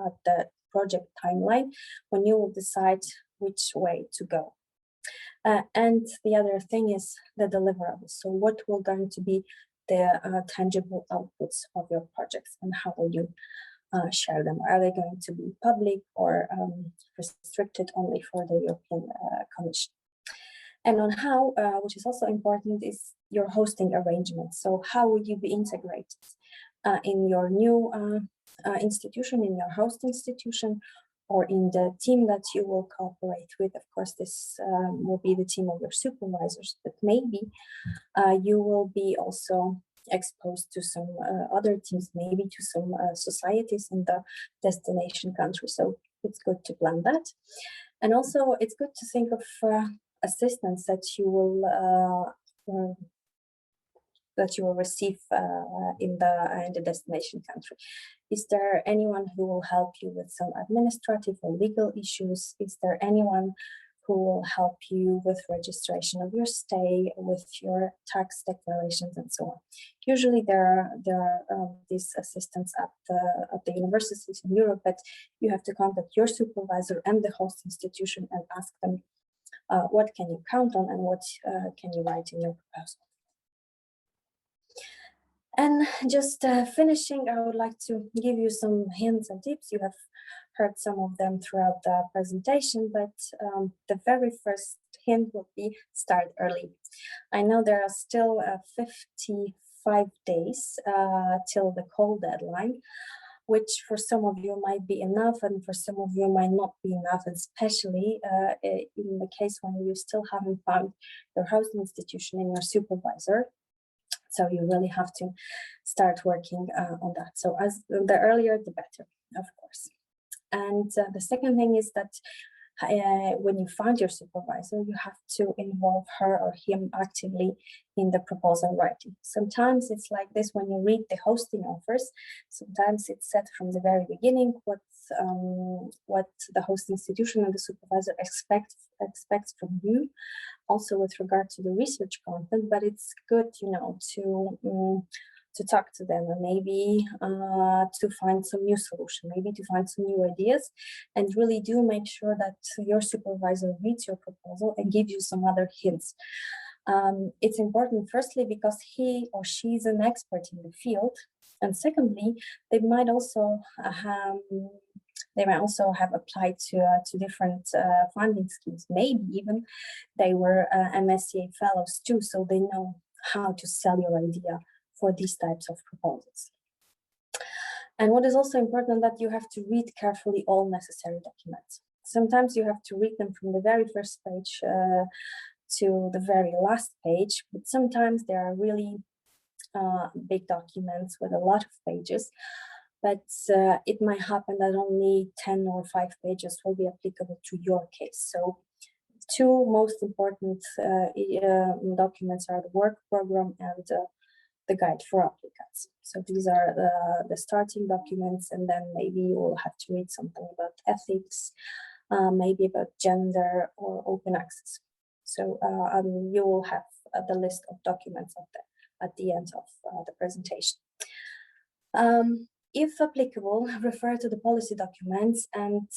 S3: at the project timeline when you will decide which way to go. And the other thing is the deliverables. So what will going to be the tangible outputs of your projects, and how will you share them? Are they going to be public or restricted only for the European Commission? And on how, which is also important, is your hosting arrangement. So how will you be integrated in your new institution, in your host institution, or in the team that you will cooperate with? Of course, this will be the team of your supervisors, but maybe you will be also exposed to some other teams, maybe to some societies in the destination country. So it's good to plan that. And also it's good to think of assistance that you will receive in the destination country. Is there anyone who will help you with some administrative or legal issues? Is there anyone who will help you with registration of your stay, with your tax declarations, and so on? Usually there are these assistants at the universities in Europe, but you have to contact your supervisor and the host institution and ask them what can you count on and what can you write in your proposal. And just finishing, I would like to give you some hints and tips. You have heard some of them throughout the presentation, but the very first hint would be start early. I know there are still 55 days till the call deadline, which for some of you might be enough and for some of you might not be enough, especially in the case when you still haven't found your host institution and your supervisor. So you really have to start working on that. So as the earlier, the better, of course. And the second thing is that when you find your supervisor, you have to involve her or him actively in the proposal writing. Sometimes it's like this when you read the hosting offers. Sometimes it's set from the very beginning what the host institution and the supervisor expects from you, also with regard to the research content. But it's good, you know, to talk to them and maybe to find some new solution, maybe to find some new ideas, and really do make sure that your supervisor reads your proposal and gives you some other hints. It's important, firstly, because he or she is an expert in the field, and secondly, they might also have applied to different funding schemes. Maybe even they were MSCA fellows too, so they know how to sell your idea for these types of proposals. And what is also important, that you have to read carefully all necessary documents. Sometimes you have to read them from the very first page to the very last page, but sometimes there are really big documents with a lot of pages, but it might happen that only 10 or 5 pages will be applicable to your case. So two most important documents are the work program and the guide for applicants. So these are the starting documents, and then maybe you will have to read something about ethics, maybe about gender or open access. So you will have the list of documents at the end of the presentation. If applicable, refer to the policy documents, and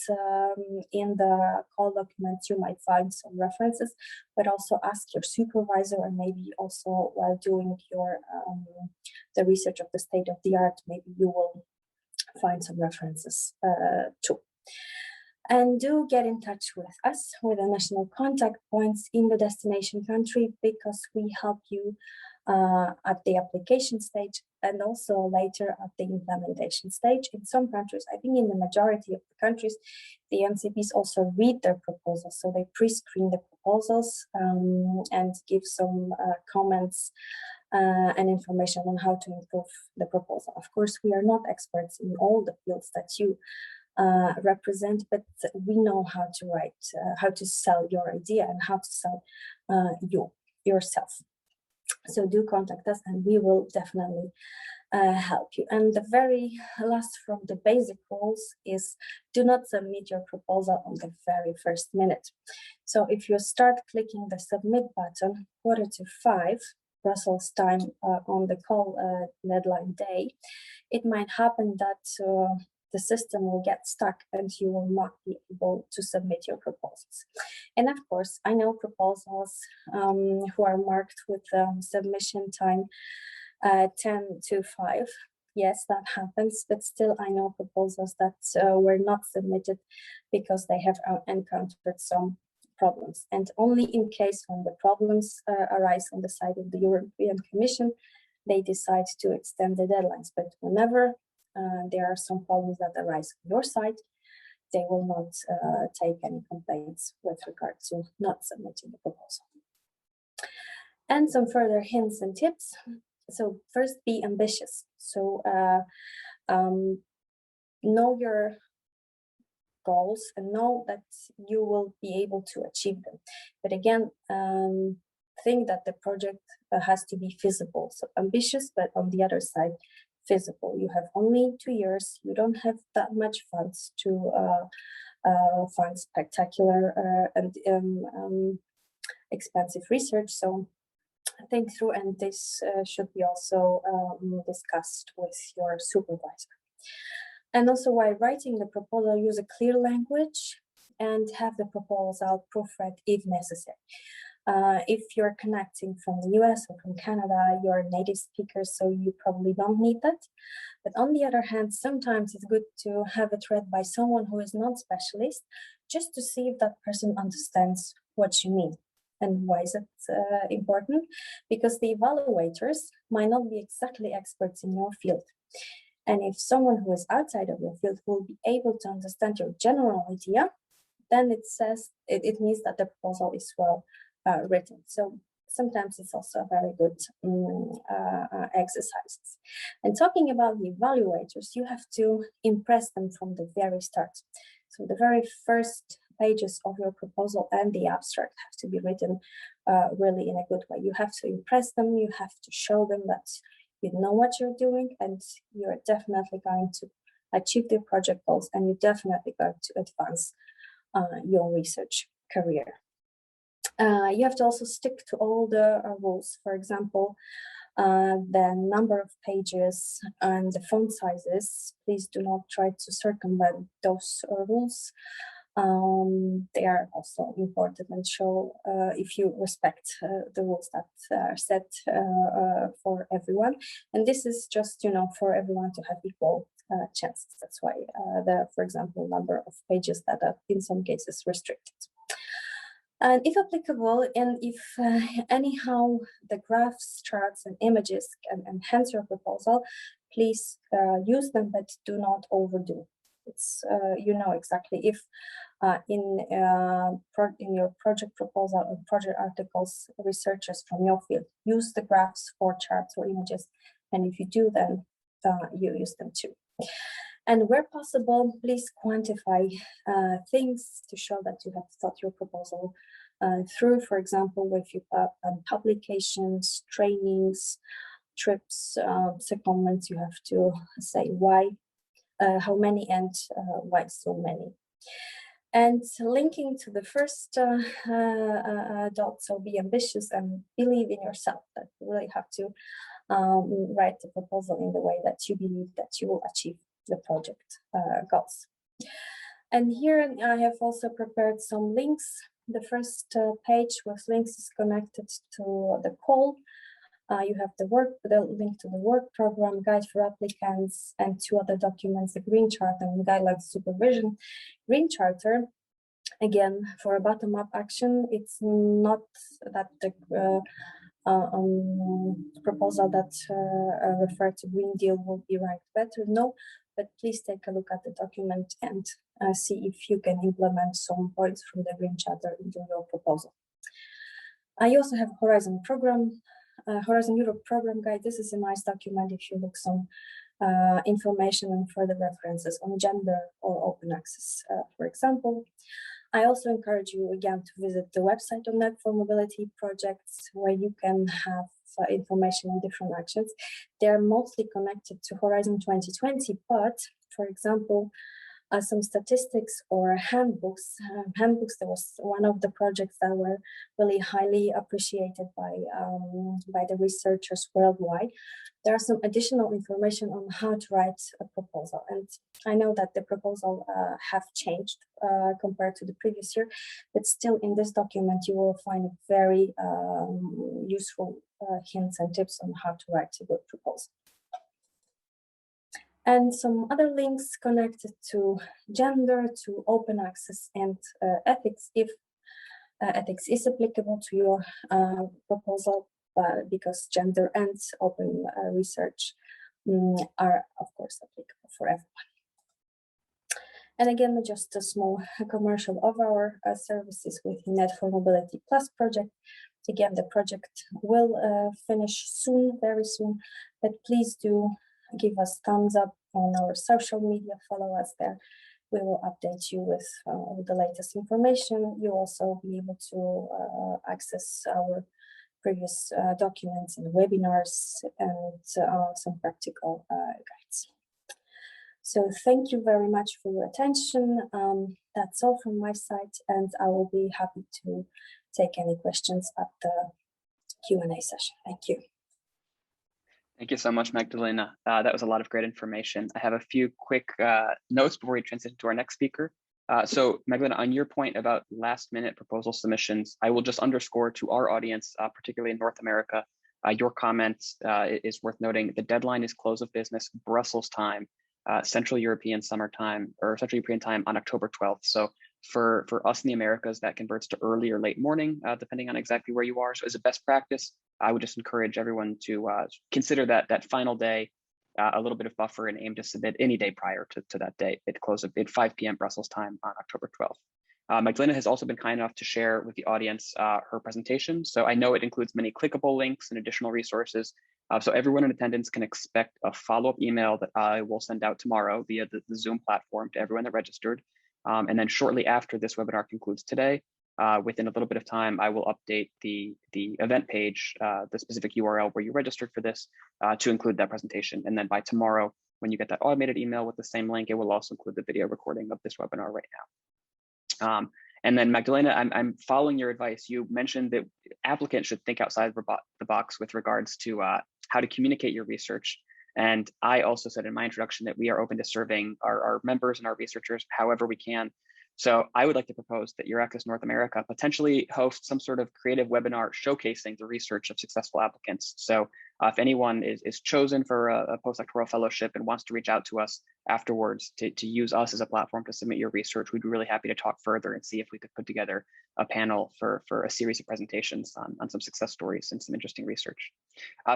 S3: in the call documents you might find some references, but also ask your supervisor, and maybe also while doing your the research of the state of the art, maybe you will find some references too. And do get in touch with us, with the national contact points in the destination country, because we help you at the application stage and also later at the implementation stage. In some countries, I think in the majority of the countries, the NCPs also read their proposals. So they pre-screen the proposals and give some comments and information on how to improve the proposal. Of course, we are not experts in all the fields that you represent, but we know how to write, how to sell your idea and how to sell yourself. So do contact us and we will definitely help you. And the very last from the basic rules is do not submit your proposal on the very first minute. So if you start clicking the submit button 4:45 Brussels time on the call deadline day, it might happen that the system will get stuck and you will not be able to submit your proposals. And of course, I know proposals who are marked with submission time 10 to 5. Yes, that happens, but still I know proposals that were not submitted because they have encountered some problems. And only in case when the problems arise on the side of the European Commission, they decide to extend the deadlines. But whenever there are some problems that arise on your side, they will not take any complaints with regard to not submitting the proposal. And some further hints and tips. So first, be ambitious. So know your goals and know that you will be able to achieve them. But again, think that the project has to be feasible. So ambitious, but on the other side, feasible. You have only 2 years. You don't have that much funds to fund spectacular and expensive research. So think through, and this should be also discussed with your supervisor. And also, while writing the proposal, use a clear language and have the proposal proofread if necessary. If you're connecting from the US or from Canada, you're a native speaker, so you probably don't need that. But on the other hand, sometimes it's good to have it read by someone who is not specialist, just to see if that person understands what you mean. And why is it important? Because the evaluators might not be exactly experts in your field. And if someone who is outside of your field will be able to understand your general idea, then it means that the proposal is well written. So sometimes it's also a very good exercise. And talking about the evaluators, you have to impress them from the very start. So the very first pages of your proposal and the abstract have to be written really in a good way. You have to impress them, you have to show them that you know what you're doing, and you're definitely going to achieve the project goals, and you're definitely going to advance your research career. You have to also stick to all the rules. For example, the number of pages and the font sizes. Please do not try to circumvent those rules. They are also important and show if you respect the rules that are set for everyone. And this is just, for everyone to have equal chances. That's why for example, number of pages that are in some cases restricted. And if applicable, and if anyhow the graphs, charts, and images can enhance your proposal, please use them, but do not overdo. It's exactly if in your project proposal or project articles, researchers from your field use the graphs or charts or images, and if you do, then you use them too. And where possible, please quantify things to show that you have thought your proposal through. For example, if you have publications, trainings, trips, secondments, you have to say why, how many, and why so many. And linking to the first dot, so be ambitious and believe in yourself. That you really have to write the proposal in the way that you believe that you will achieve the project goals. And here I have also prepared some links. The first page with links is connected to the call. You have the link to the work program, guide for applicants, and 2 other documents, the Green Charter and Guidelines Supervision. Green Charter, again, for a bottom-up action, it's not that the proposal that referred to Green Deal will be ranked better, no, but please take a look at the document and see if you can implement some points from the Green Charter into your proposal. I also have Horizon Europe Program Guide. This is a nice document if you look some information and further references on gender or open access, for example. I also encourage you again to visit the website on Net for Mobility projects, where you can have information on different actions. They're mostly connected to Horizon 2020, but for example, some statistics or handbooks. There was one of the projects that were really highly appreciated by the researchers worldwide. There are some additional information on how to write a proposal, and I know that the proposal have changed compared to the previous year, but still in this document you will find very useful hints and tips on how to write a good proposal. And some other links connected to gender, to open access, and ethics, if ethics is applicable to your proposal, because gender and open research are, of course, applicable for everyone. And again, just a small commercial of our services within Net for Mobility Plus project. Again, the project will finish soon, very soon, but please do give us thumbs up on our social media, follow us there. We will update you with the latest information. You'll also be able to access our previous documents and webinars and some practical guides. So thank you very much for your attention. That's all from my side, and I will be happy to take any questions at the Q&A session. Thank you.
S1: Thank you so much, Magdalena. That was a lot of great information. I have a few quick notes before we transition to our next speaker. So Magdalena, on your point about last minute proposal submissions, I will just underscore to our audience, particularly in North America, your comments is worth noting. The deadline is close of business Brussels time, Central European summertime or Central European time on October 12th. So for us in the Americas, that converts to early or late morning, depending on exactly where you are. So as a best practice, I would just encourage everyone to consider that final day a little bit of buffer and aim to submit any day prior to that date. It closes at 5 p.m. Brussels time on October 12th. Magdalena has also been kind enough to share with the audience her presentation. So I know it includes many clickable links and additional resources. So everyone in attendance can expect a follow-up email that I will send out tomorrow via the Zoom platform to everyone that registered. And then shortly after this webinar concludes today, within a little bit of time, I will update the event page, the specific URL where you registered for this to include that presentation. And then by tomorrow, when you get that automated email with the same link, it will also include the video recording of this webinar right now. And then Magdalena, I'm following your advice. You mentioned that applicants should think outside the box with regards to how to communicate your research. And I also said in my introduction that we are open to serving our members and our researchers however we can. So I would like to propose that EURAXESS North America potentially host some sort of creative webinar showcasing the research of successful applicants. So if anyone is chosen for a postdoctoral fellowship and wants to reach out to us afterwards to use us as a platform to submit your research, we'd be really happy to talk further and see if we could put together a panel for a series of presentations on some success stories and some interesting research.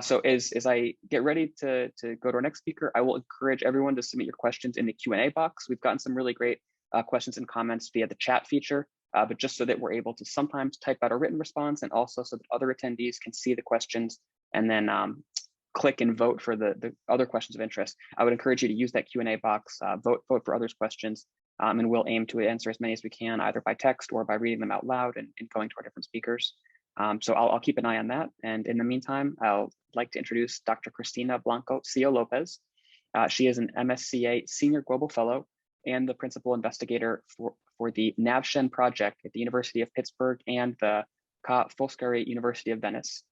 S1: So as I get ready to go to our next speaker, I will encourage everyone to submit your questions in the Q&A box. We've gotten some really great questions and comments via the chat feature, but just so that we're able to sometimes type out a written response and also so that other attendees can see the questions and then click and vote for the other questions of interest. I would encourage you to use that Q&A box, vote for others' questions, and we'll aim to answer as many as we can, either by text or by reading them out loud and going to our different speakers. So I'll keep an eye on that. And in the meantime, I'll like to introduce Dr. Cristina Blanco-Cio Lopez. She is an MSCA Senior Global Fellow and the principal investigator for the NavShen project at the University of Pittsburgh and the Ca' Foscari University of Venice,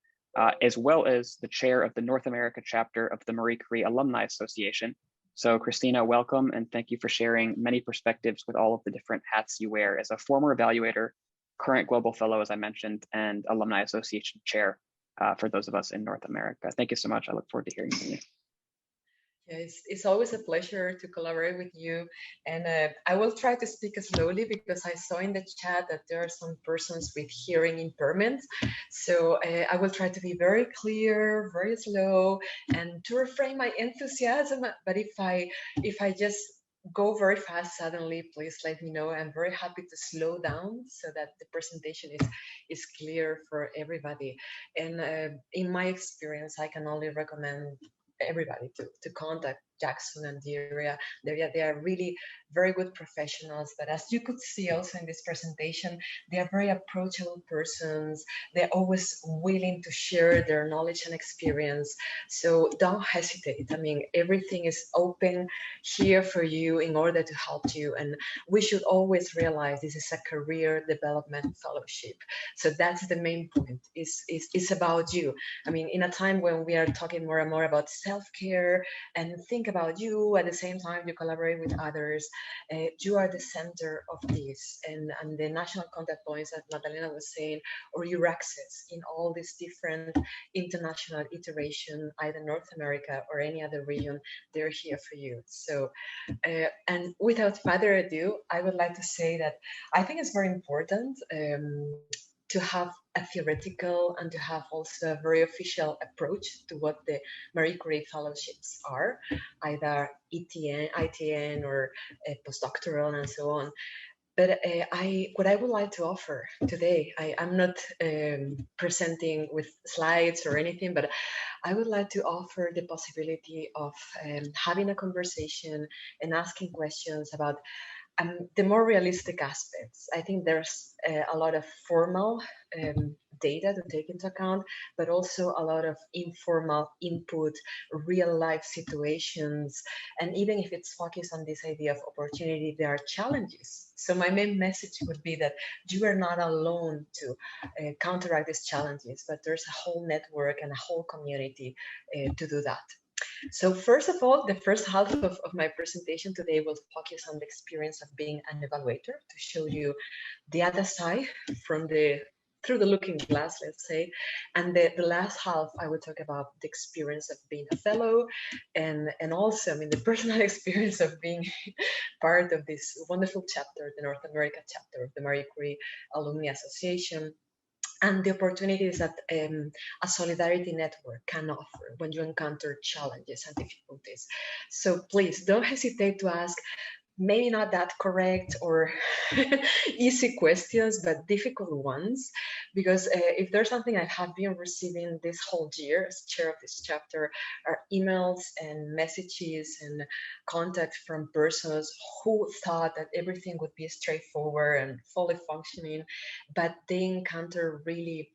S1: as well as the chair of the North America chapter of the Marie Curie Alumni Association. So Cristina, welcome, and thank you for sharing many perspectives with all of the different hats you wear as a former evaluator, current Global Fellow, as I mentioned, and Alumni Association chair for those of us in North America. Thank you so much. I look forward to hearing from you.
S2: Yes, it's always a pleasure to collaborate with you. And I will try to speak slowly because I saw in the chat that there are some persons with hearing impairments. So I will try to be very clear, very slow, and to refrain my enthusiasm. But if I just go very fast suddenly, please let me know. I'm very happy to slow down so that the presentation is clear for everybody. And in my experience, I can only recommend everybody to contact Jackson and Deria. They are really very good professionals, but as you could see also in this presentation, they are very approachable persons. They're always willing to share their knowledge and experience. So don't hesitate. I mean, everything is open here for you in order to help you. And we should always realize this is a career development fellowship. So that's the main point. It's about you. I mean, in a time when we are talking more and more about self-care and think about you at the same time you collaborate with others, you are the center of this, and the national contact points that Magdalena was saying, or EURAXESS in all these different international iteration, either North America or any other region, they're here for you. So and without further ado, I would like to say that I think it's very important to have a theoretical and to have also a very official approach to what the Marie Curie Fellowships are, either ITN or postdoctoral and so on. But what I would like to offer today, I'm not presenting with slides or anything, but I would like to offer the possibility of having a conversation and asking questions about the more realistic aspects. I think there's a lot of formal data to take into account, but also a lot of informal input, real life situations. And even if it's focused on this idea of opportunity, there are challenges. So my main message would be that you are not alone to counteract these challenges, but there's a whole network and a whole community to do that. So first of all, the first half of my presentation today will focus on the experience of being an evaluator to show you the other side from through the looking glass, let's say. And the last half, I will talk about the experience of being a fellow and also, I mean, the personal experience of being part of this wonderful chapter, the North America chapter of the Marie Curie Alumni Association, and the opportunities that a solidarity network can offer when you encounter challenges and difficulties. So please don't hesitate to ask maybe not that correct or easy questions, but difficult ones, because if there's something I have been receiving this whole year as chair of this chapter are emails and messages and contact from persons who thought that everything would be straightforward and fully functioning, but they encounter really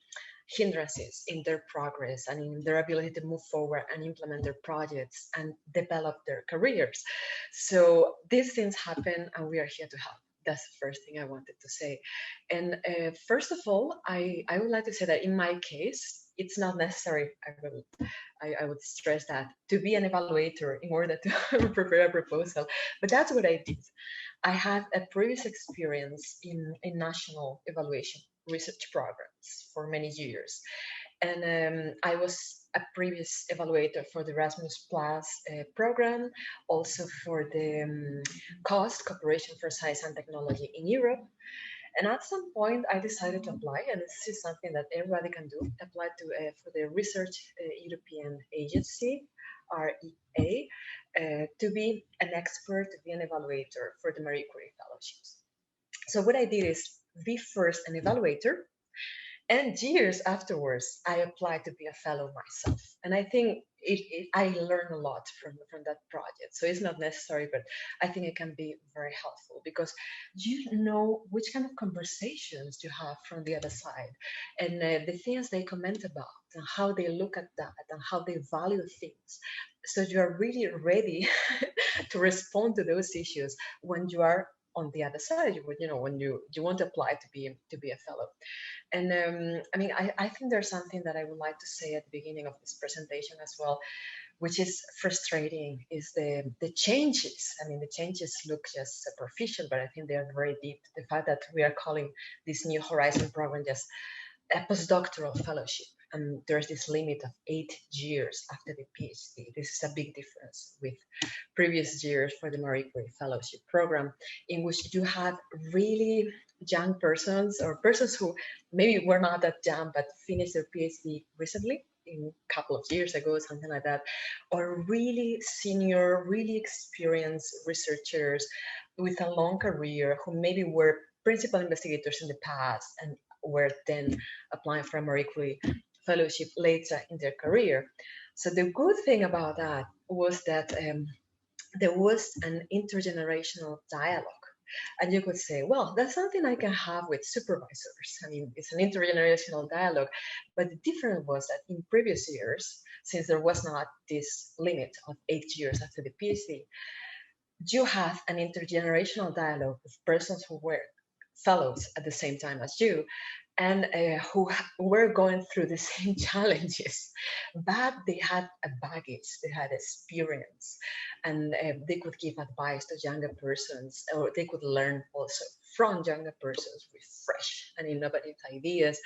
S2: hindrances in their progress and in their ability to move forward and implement their projects and develop their careers. So these things happen and we are here to help. That's the first thing I wanted to say. And first of all, I would like to say that in my case, it's not necessary, I would stress that, to be an evaluator in order to prepare a proposal, but that's what I did. I had a previous experience in national evaluation research programs for many years. And I was a previous evaluator for the Erasmus Plus program, also for the COST, Cooperation for Science and Technology in Europe. And at some point, I decided to apply, and this is something that everybody can do, apply to for the Research European Agency, REA, to be an expert, to be an evaluator for the Marie Curie Fellowships. So what I did is be first an evaluator, and years afterwards, I applied to be a fellow myself. And I think I learned a lot from that project. So it's not necessary, but I think it can be very helpful because you know which kind of conversations you have from the other side and the things they comment about and how they look at that and how they value things. So you are really ready to respond to those issues when you are on the other side, when you want to apply to be a fellow. And I mean, I think there's something that I would like to say at the beginning of this presentation as well, which is frustrating, is the changes. I mean, the changes look just superficial, but I think they are very deep. The fact that we are calling this New Horizon program just a postdoctoral fellowship, and there's this limit of 8 years after the PhD. This is a big difference with previous years for the Marie Curie Fellowship program, in which you had really young persons or persons who maybe were not that young but finished their PhD recently, in a couple of years ago, something like that, or really senior, really experienced researchers with a long career who maybe were principal investigators in the past and were then applying for a Marie Curie Fellowship later in their career. So the good thing about that was that there was an intergenerational dialogue. And you could say, well, that's something I can have with supervisors. I mean, it's an intergenerational dialogue. But the difference was that in previous years, since there was not this limit of 8 years after the PhD, you have an intergenerational dialogue with persons who were fellows at the same time as you, and who were going through the same challenges, but they had a baggage, they had experience, and they could give advice to younger persons, or they could learn also from younger persons with fresh and innovative ideas.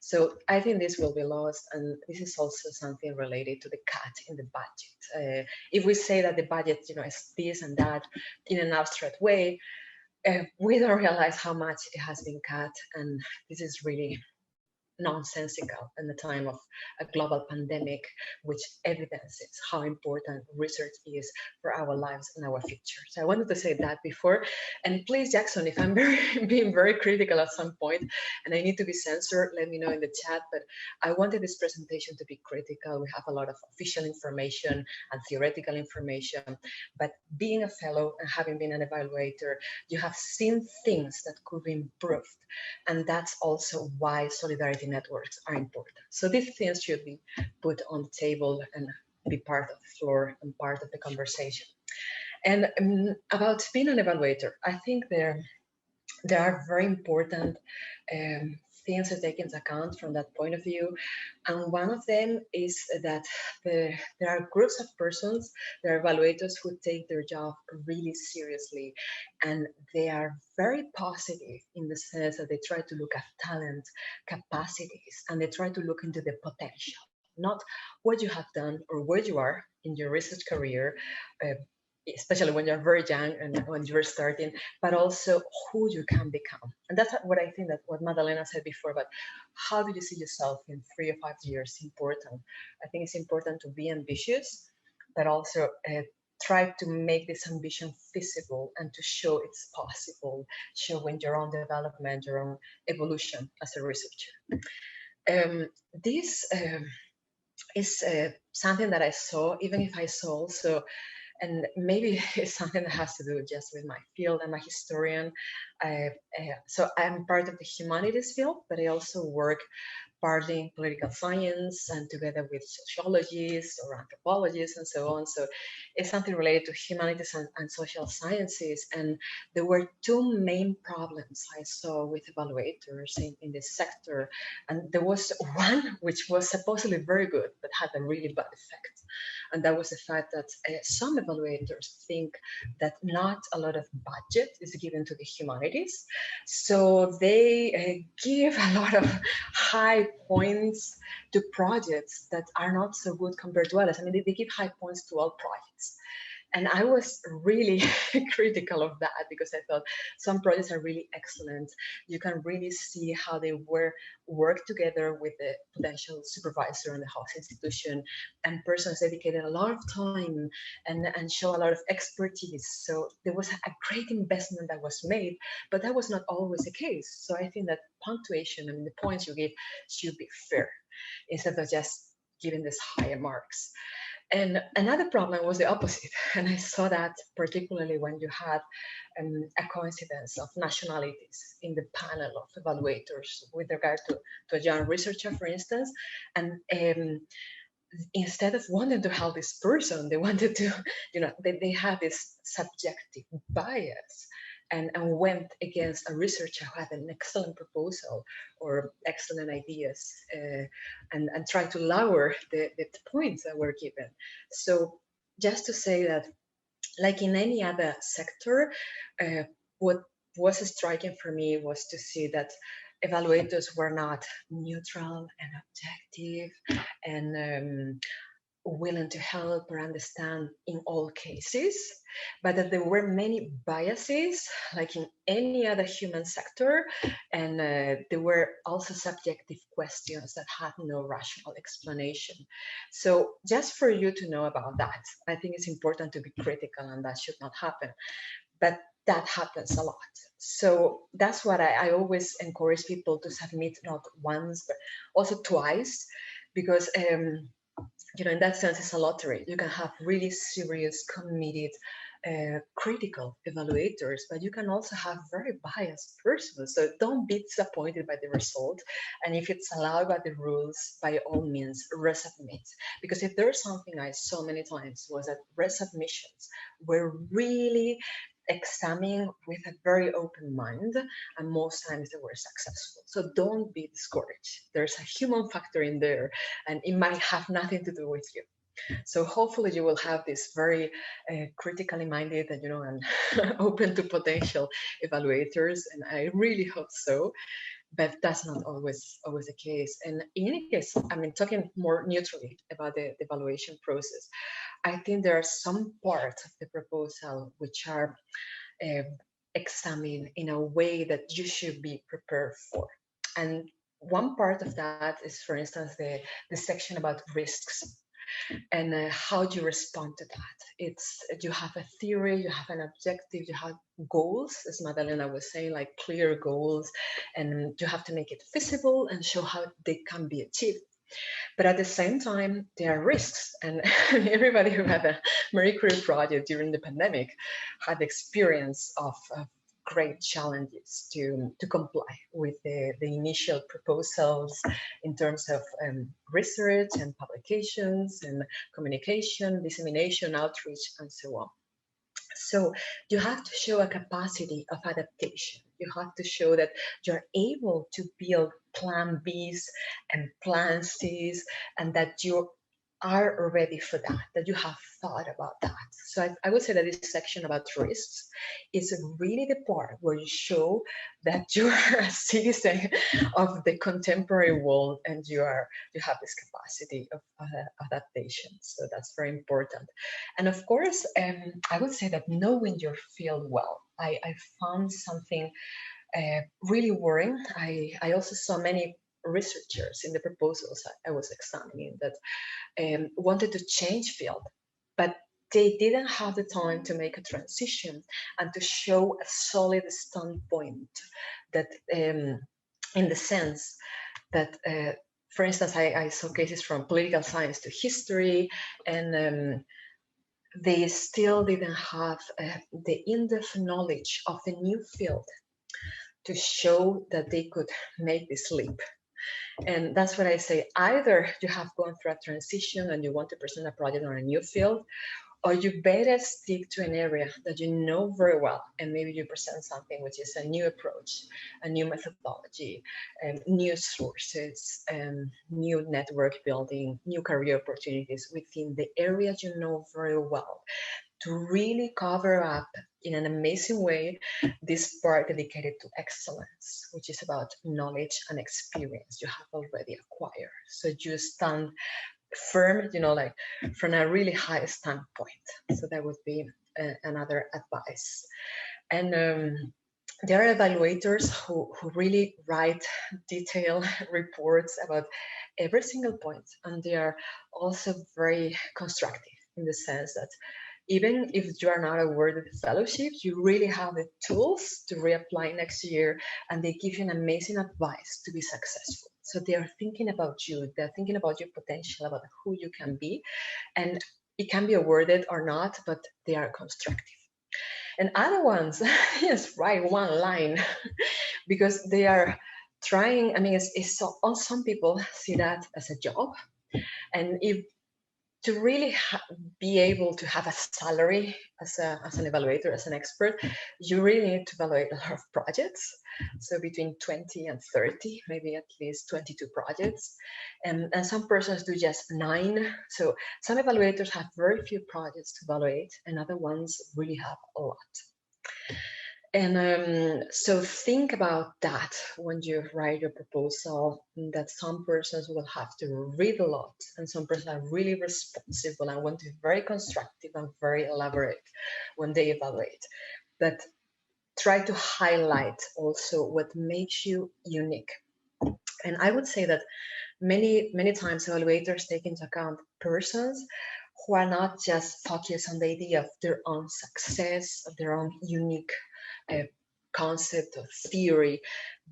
S2: So I think this will be lost, and this is also something related to the cut in the budget. If we say that the budget, is this and that in an abstract way, we don't realize how much it has been cut, and this is really nonsensical in the time of a global pandemic, which evidences how important research is for our lives and our future. So I wanted to say that before. And please, Jackson, if I'm being very critical at some point and I need to be censored, let me know in the chat. But I wanted this presentation to be critical. We have a lot of official information and theoretical information, but being a fellow and having been an evaluator, you have seen things that could be improved. And that's also why solidarity networks are important. So these things should be put on the table and be part of the floor and part of the conversation. And about being an evaluator, I think there are very important things to take into account from that point of view. And one of them is that there are groups of persons, there are evaluators who take their job really seriously, and they are very positive in the sense that they try to look at talent, capacities, and they try to look into the potential, not what you have done or where you are in your research career, especially when you're very young and when you're starting, but also who you can become. And that's what I think that what Madalena said before, but how do you see yourself in 3 or 5 years important? I think it's important to be ambitious, but also try to make this ambition feasible and to show it's possible, showing your own development, your own evolution as a researcher. This is something that I saw, even if I saw also, and maybe it's something that has to do just with my field. I'm a historian, so I'm part of the humanities field, but I also work partly in political science and together with sociologists or anthropologists and so on. So it's something related to humanities and social sciences. And there were two main problems I saw with evaluators in this sector. And there was one which was supposedly very good, but had a really bad effect. And that was the fact that some evaluators think that not a lot of budget is given to the humanities. So they give a lot of high points to projects that are not so good compared to others. I mean, they give high points to all projects. And I was really critical of that because I thought some projects are really excellent. You can really see how they work together with the potential supervisor in the host institution, and persons dedicated a lot of time and show a lot of expertise. So there was a great investment that was made, but that was not always the case. So I think that punctuation, I mean, the points you give should be fair instead of just giving these higher marks. And another problem was the opposite. And I saw that particularly when you had a coincidence of nationalities in the panel of evaluators with regard to a young researcher, for instance. And instead of wanting to help this person, they wanted to, they had this subjective bias and went against a researcher who had an excellent proposal or excellent ideas and tried to lower the points that were given. So just to say that, like in any other sector, what was striking for me was to see that evaluators were not neutral and objective and willing to help or understand in all cases, but that there were many biases, like in any other human sector, and there were also subjective questions that had no rational explanation. So just for you to know about that, I think it's important to be critical, and that should not happen. But that happens a lot. So that's what I always encourage people to submit, not once, but also twice, because in that sense, it's a lottery. You can have really serious, committed, critical evaluators, but you can also have very biased persons. So don't be disappointed by the result. And if it's allowed by the rules, by all means, resubmit. Because if there's something I saw many times was that resubmissions were really examining with a very open mind, and most times they were successful. So don't be discouraged. There's a human factor in there, and it might have nothing to do with you. So hopefully you will have this very critically minded and open to potential evaluators, and I really hope so. But that's not always the case. And in any case, I mean, talking more neutrally about the evaluation process, I think there are some parts of the proposal which are examined in a way that you should be prepared for. And one part of that is, for instance, the section about risks and how do you respond to that. It's, you have a theory, you have an objective, you have goals, as Madalena was saying, like clear goals, and you have to make it feasible and show how they can be achieved. But at the same time, there are risks, and everybody who had a Marie Curie project during the pandemic had experience of great challenges to comply with the initial proposals in terms of research and publications and communication, dissemination, outreach, and so on. So you have to show a capacity of adaptation. You have to show that you're able to build plan Bs and plan Cs, and that you are ready for that you have thought about that. So I would say that this section about risks is really the part where you show that you are a citizen of the contemporary world and you have this capacity of adaptation. So that's very important. And of course, I would say that knowing your field well. I found something really worrying. I also saw many researchers in the proposals I was examining that wanted to change field, but they didn't have the time to make a transition and to show a solid standpoint that in the sense that for instance, I saw cases from political science to history, and they still didn't have the in-depth knowledge of the new field to show that they could make this leap. And that's what I say, either you have gone through a transition and you want to present a project on a new field, or you better stick to an area that you know very well, and maybe you present something which is a new approach, a new methodology, new sources, new network building, new career opportunities within the area you know very well, to really cover up in an amazing way this part dedicated to excellence, which is about knowledge and experience you have already acquired. So you stand firm, like from a really high standpoint. So that would be another advice. And there are evaluators who really write detailed reports about every single point, and they are also very constructive in the sense that even if you are not awarded the fellowship, you really have the tools to reapply next year, and they give you an amazing advice to be successful. So they are thinking about you, they're thinking about your potential, about who you can be, and it can be awarded or not, but they are constructive. And other ones, yes, write one line because they are trying. I mean, it's so, some people see that as a job, and if to really be able to have a salary as an evaluator, as an expert, you really need to evaluate a lot of projects. So between 20 and 30, maybe at least 22 projects. And some persons do just 9. So some evaluators have very few projects to evaluate, and other ones really have a lot. And so think about that when you write your proposal, that some persons will have to read a lot and some persons are really responsible and want to be very constructive and very elaborate when they evaluate. But try to highlight also what makes you unique. And I would say that many times evaluators take into account persons who are not just focused on the idea of their own success, of their own unique concept of theory,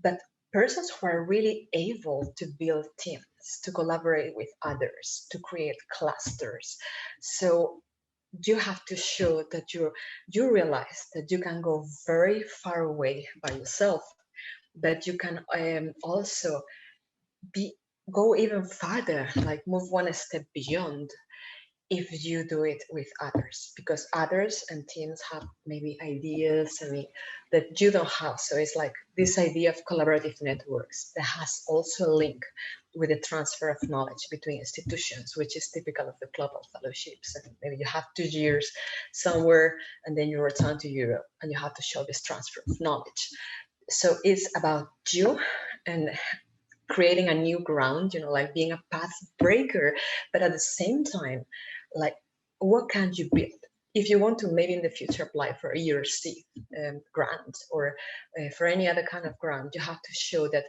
S2: but persons who are really able to build teams, to collaborate with others, to create clusters. So you have to show that you realize that you can go very far away by yourself, but you can also go even farther, like move one step beyond if you do it with others, because others and teams have maybe ideas that you don't have. So it's like this idea of collaborative networks that has also a link with the transfer of knowledge between institutions, which is typical of the global fellowships. And maybe you have 2 years somewhere and then you return to Europe and you have to show this transfer of knowledge. So it's about you and creating a new ground, like being a path breaker, but at the same time, like, what can you build? If you want to maybe in the future apply for a EURAXESS grant or for any other kind of grant, you have to show that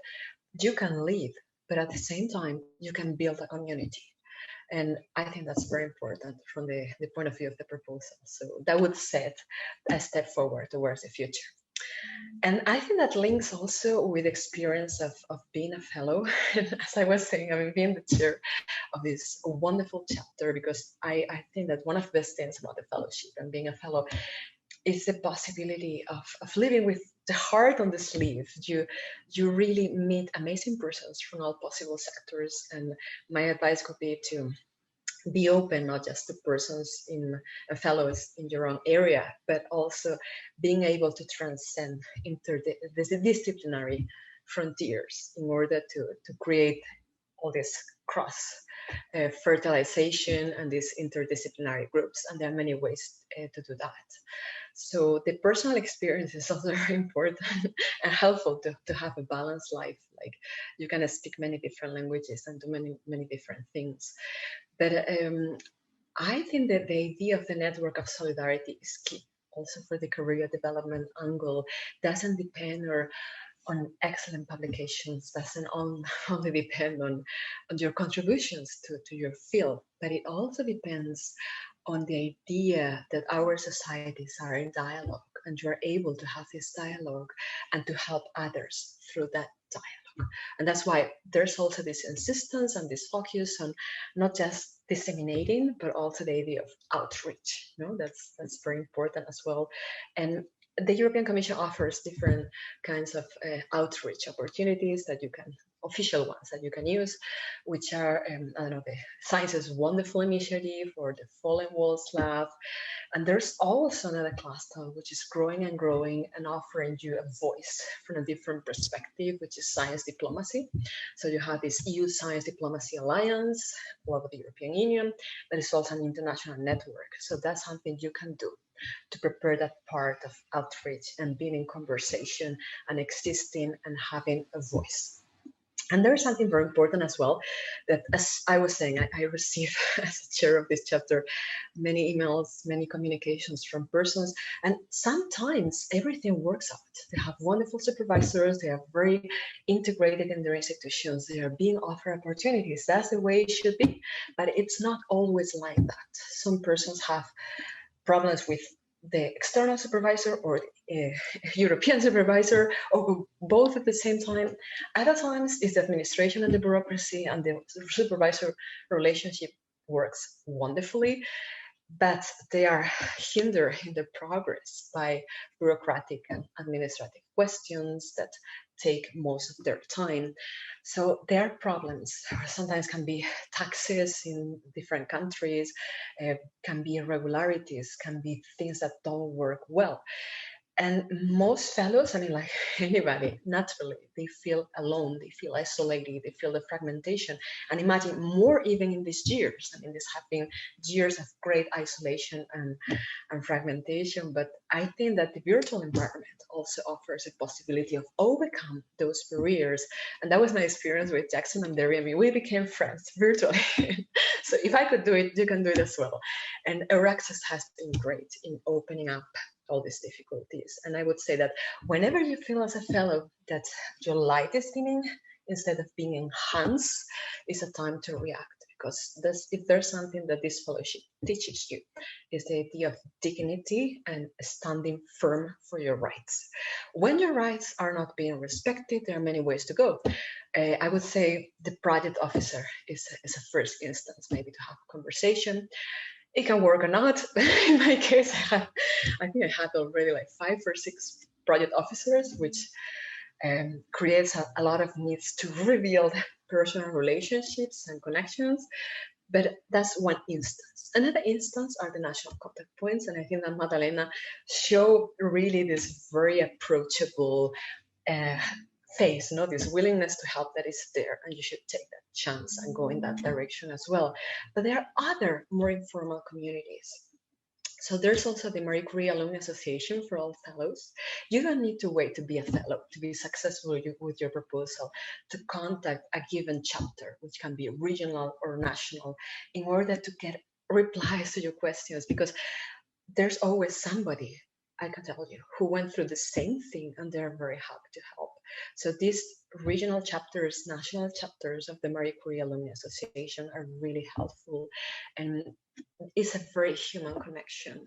S2: you can lead, but at the same time, you can build a community. And I think that's very important from the point of view of the proposal. So that would set a step forward towards the future. And I think that links also with experience of being a fellow. And as I was saying, I mean, being the chair of this wonderful chapter, because I think that one of the best things about the fellowship and being a fellow is the possibility of living with the heart on the sleeve. You really meet amazing persons from all possible sectors. And my advice could be to be open not just to persons in fellows in your own area, but also being able to transcend interdisciplinary frontiers in order to create all this cross fertilization and these interdisciplinary groups. And there are many ways to do that. So the personal experience is also very important and helpful to have a balanced life. Like you can speak many different languages and do many different things. But I think that the idea of the network of solidarity is key also for the career development angle. Doesn't depend on excellent publications, doesn't only depend on your contributions to your field, but it also depends on the idea that our societies are in dialogue and you're able to have this dialogue and to help others through that dialogue. And that's why there's also this insistence and this focus on not just disseminating, but also the idea of outreach. You know, that's very important as well. And the European Commission offers different kinds of outreach opportunities that you can, official ones that you can use, which are, I don't know, the Science's Wonderful Initiative or the Fallen Walls Lab. And there's also another cluster which is growing and growing and offering you a voice from a different perspective, which is science diplomacy. So you have this EU Science Diplomacy Alliance, of the European Union, that is also an international network. So that's something you can do to prepare that part of outreach and being in conversation and existing and having a voice. And there's something very important as well, that as I was saying, I receive as a chair of this chapter, many emails, many communications from persons, and sometimes everything works out. They have wonderful supervisors, they are very integrated in their institutions, they are being offered opportunities. That's the way it should be, but it's not always like that. Some persons have problems with the external supervisor or European supervisor, or both at the same time. Other times it's the administration and the bureaucracy, and the supervisor relationship works wonderfully, but they are hindered in their progress by bureaucratic and administrative questions that take most of their time. So their problems sometimes can be taxes in different countries, can be irregularities, can be things that don't work well. And most fellows, I mean, like anybody, naturally, they feel alone, they feel isolated, they feel the fragmentation. And imagine more even in these years. I mean, these have been years of great isolation and fragmentation. But I think that the virtual environment also offers a possibility of overcome those barriers. And that was my experience with Jackson and Derry. I mean, we became friends virtually. So if I could do it, you can do it as well. And EURAXESS has been great in opening up all these difficulties. And I would say that whenever you feel as a fellow that your light is dimming, instead of being enhanced, it's a time to react. Because if there's something that this fellowship teaches you, is the idea of dignity and standing firm for your rights. When your rights are not being respected, there are many ways to go. I would say the project officer is a first instance, maybe to have a conversation. It can work or not. In my case, I think I had already like 5 or 6 project officers, which creates a lot of needs to rebuild personal relationships and connections. But that's one instance. Another instance are the national contact points. And I think that Madalena showed really this very approachable face, you know, this willingness to help that is there, and you should take that chance and go in that direction as well. But there are other more informal communities. So there's also the Marie Curie Alumni Association for all fellows. You don't need to wait to be a fellow to be successful with your proposal, to contact a given chapter, which can be regional or national, in order to get replies to your questions, because there's always somebody, I can tell you, who went through the same thing, and they're very happy to help. So these regional chapters, national chapters of the Marie Curie Alumni Association are really helpful, and it's a very human connection.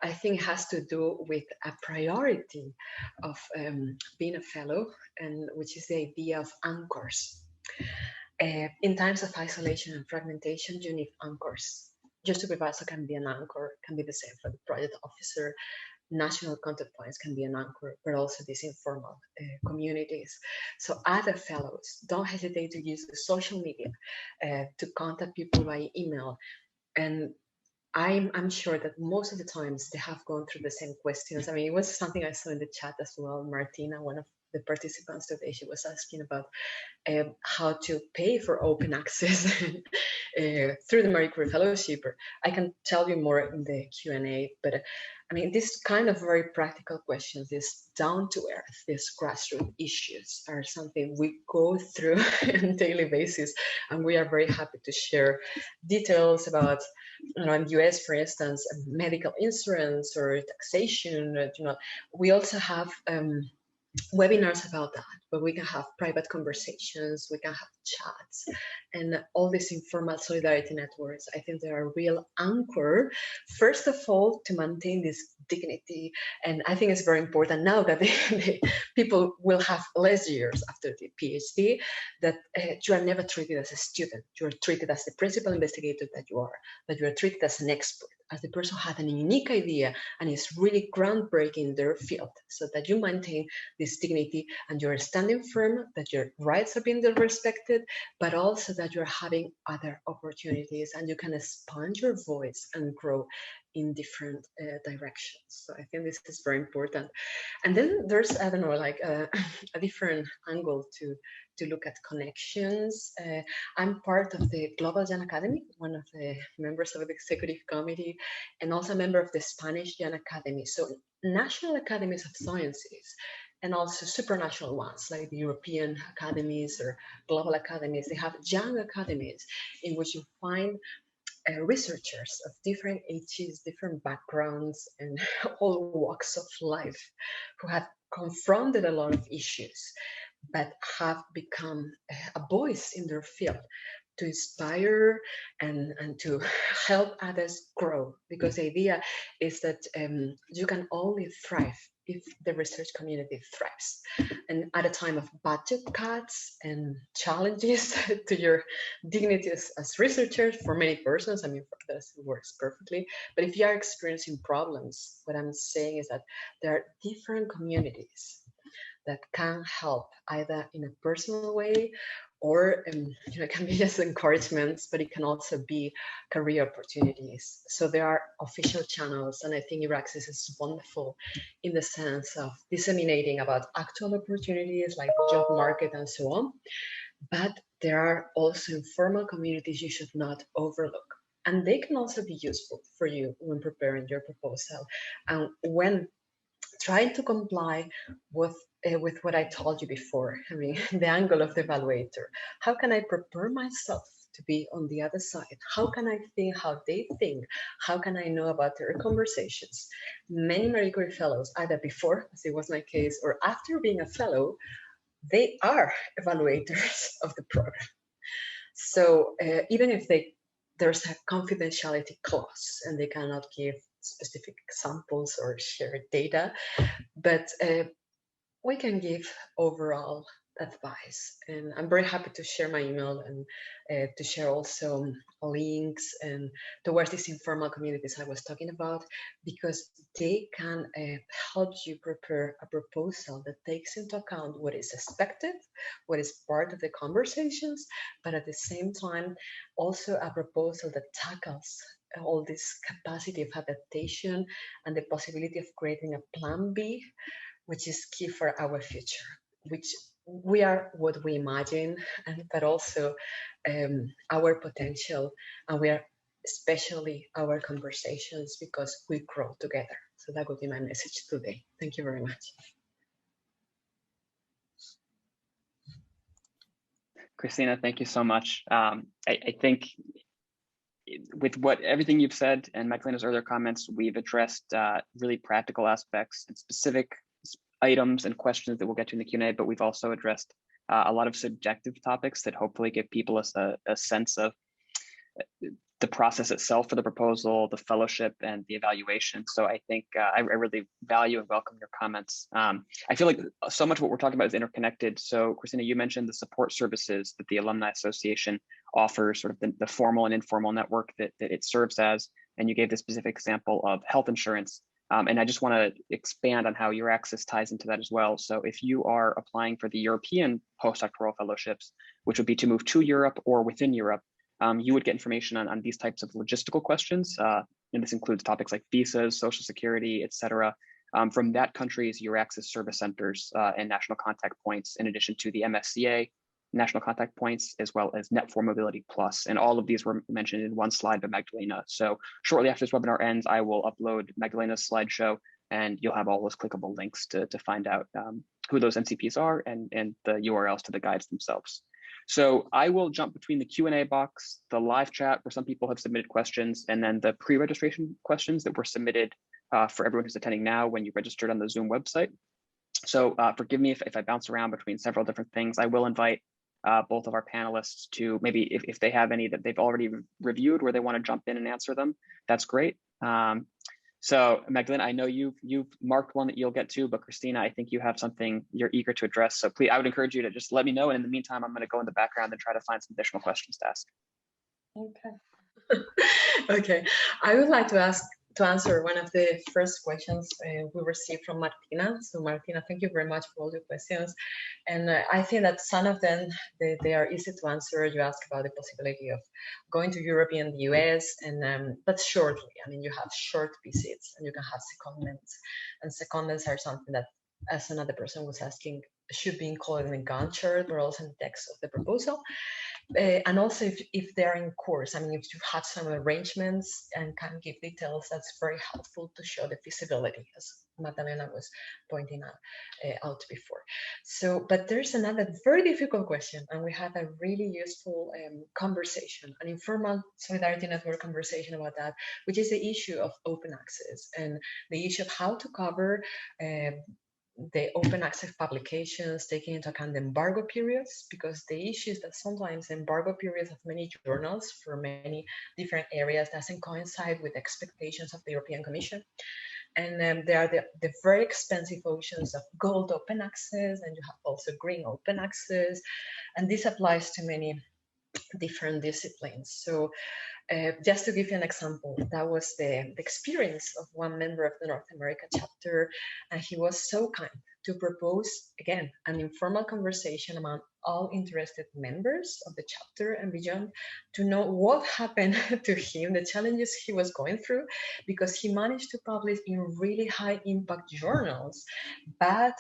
S2: I think it has to do with a priority of being a fellow, and which is the idea of anchors. In times of isolation and fragmentation, you need anchors. Your supervisor can be an anchor, can be the same for the project officer. National contact points can be an anchor, but also these informal communities. So other fellows, don't hesitate to use the social media to contact people by email. And I'm sure that most of the times they have gone through the same questions. I mean, it was something I saw in the chat as well. Martina, one of the participants today, she was asking about how to pay for open access through the Marie Curie Fellowship. I can tell you more in the Q&A, but I mean, these kind of very practical questions, these down to earth, these grassroots issues are something we go through on a daily basis. And we are very happy to share details about, you know, in the US, for instance, medical insurance or taxation. You know, we also have webinars about that, but we can have private conversations, we can have chats, and all these informal solidarity networks. I think they are a real anchor, first of all, to maintain this dignity. And I think it's very important now that the people will have less years after the PhD, that you are never treated as a student. You are treated as the principal investigator that you are treated as an expert, as the person who had a unique idea and is really groundbreaking in their field, so that you maintain this dignity and you're standing firm, that your rights are being respected, but also that you're having other opportunities and you can expand your voice and grow in different directions. So I think this is very important. And then there's, I don't know, like a different angle to look at connections. I'm part of the Global Young Academy, one of the members of the executive committee, and also a member of the Spanish Young Academy. So national academies of sciences, and also supranational ones like the European academies or global academies. They have young academies in which you find researchers of different ages, different backgrounds, and all walks of life who have confronted a lot of issues, but have become a voice in their field to inspire and to help others grow. Because the idea is that you can only thrive if the research community thrives. And at a time of budget cuts and challenges to your dignity as researchers, for many persons, I mean, for us it works perfectly. But if you are experiencing problems, what I'm saying is that there are different communities that can help either in a personal way, or you know, it can be just encouragements, but it can also be career opportunities. So there are official channels, and I think EURAXESS is wonderful in the sense of disseminating about actual opportunities like the job market and so on. But there are also informal communities you should not overlook. And they can also be useful for you when preparing your proposal. And when trying to comply with what I told you before, I mean, the angle of the evaluator. How can I prepare myself to be on the other side? How can I think how they think? How can I know about their conversations? Many Marie Curie Fellows, either before, as it was my case, or after being a fellow, they are evaluators of the program. So even if there's a confidentiality clause and they cannot give specific examples or share data, but we can give overall advice. And I'm very happy to share my email and to share also links and towards these informal communities I was talking about, because they can help you prepare a proposal that takes into account what is expected, what is part of the conversations, but at the same time, also a proposal that tackles all this capacity of adaptation and the possibility of creating a plan B, which is key for our future, which we are what we imagine, but also our potential, and we are especially our conversations, because we grow together. So that would be my message today. Thank you very much.
S1: Christina, thank you so much. I think with everything you've said and Magdalena's earlier comments, we've addressed really practical aspects and specific items and questions that we'll get to in the Q&A, but we've also addressed a lot of subjective topics that hopefully give people a sense of the process itself for the proposal, the fellowship, and the evaluation. So I think I really value and welcome your comments. I feel like so much of what we're talking about is interconnected. So Christina, you mentioned the support services that the Alumni Association offers, sort of the formal and informal network that it serves as, and you gave the specific example of health insurance. And I just want to expand on how EURAXESS ties into that as well. So if you are applying for the European postdoctoral fellowships, which would be to move to Europe or within Europe, you would get information on these types of logistical questions. And this includes topics like visas, social security, et cetera, from that country's EURAXESS service centers and national contact points, in addition to the MSCA national contact points, as well as Net4 Mobility Plus. And all of these were mentioned in one slide by Magdalena. So shortly after this webinar ends, I will upload Magdalena's slideshow, and you'll have all those clickable links to find out who those NCPs are and the URLs to the guides themselves. So I will jump between the Q&A box, the live chat where some people have submitted questions, and then the pre-registration questions that were submitted for everyone who's attending now when you registered on the Zoom website. So forgive me if I bounce around between several different things. I will invite both of our panelists to maybe if they have any that they've already reviewed where they want to jump in and answer them, that's great. So Magdalena, I know you've marked one that you'll get to, but Christina, I think you have something you're eager to address. So please, I would encourage you to just let me know. And in the meantime, I'm going to go in the background and try to find some additional questions to ask.
S2: Okay. Okay. I would like to answer one of the first questions we received from Martina. So Martina, thank you very much for all the questions. And I think that some of them, they are easy to answer. You ask about the possibility of going to Europe and the US, and but shortly. I mean, you have short visits and you can have secondments. And secondments are something that, as another person was asking, should be included in the Gantt chart, but also in the text of the proposal. And also if they're in course, I mean, if you've had some arrangements and can give details, that's very helpful to show the feasibility, as Magdalena was pointing out before. So, but there's another very difficult question, and we had a really useful conversation, an informal Solidarity Network conversation about that, which is the issue of open access and the issue of how to cover the open access publications, taking into account the embargo periods, because the issue is that sometimes embargo periods of many journals for many different areas doesn't coincide with expectations of the European Commission. And there are the very expensive options of gold open access, and you have also green open access. And this applies to many different disciplines. So just to give you an example, that was the experience of one member of the North America chapter, and he was so kind to propose, again, an informal conversation among all interested members of the chapter and beyond to know what happened to him, the challenges he was going through, because he managed to publish in really high impact journals. But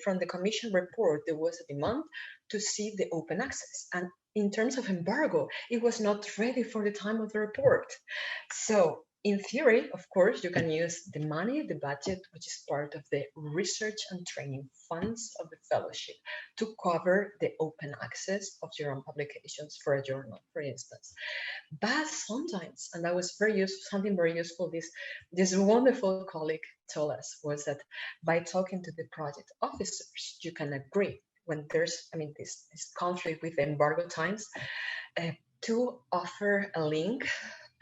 S2: from the Commission report, there was a demand to see the open access. And in terms of embargo, it was not ready for the time of the report. So in theory, of course, you can use the money, the budget, which is part of the research and training funds of the fellowship, to cover the open access of your own publications for a journal, for instance. But sometimes, and that was very useful, something very useful, this wonderful colleague told us, was that by talking to the project officers, you can agree when there's, I mean, this conflict with the embargo times, to offer a link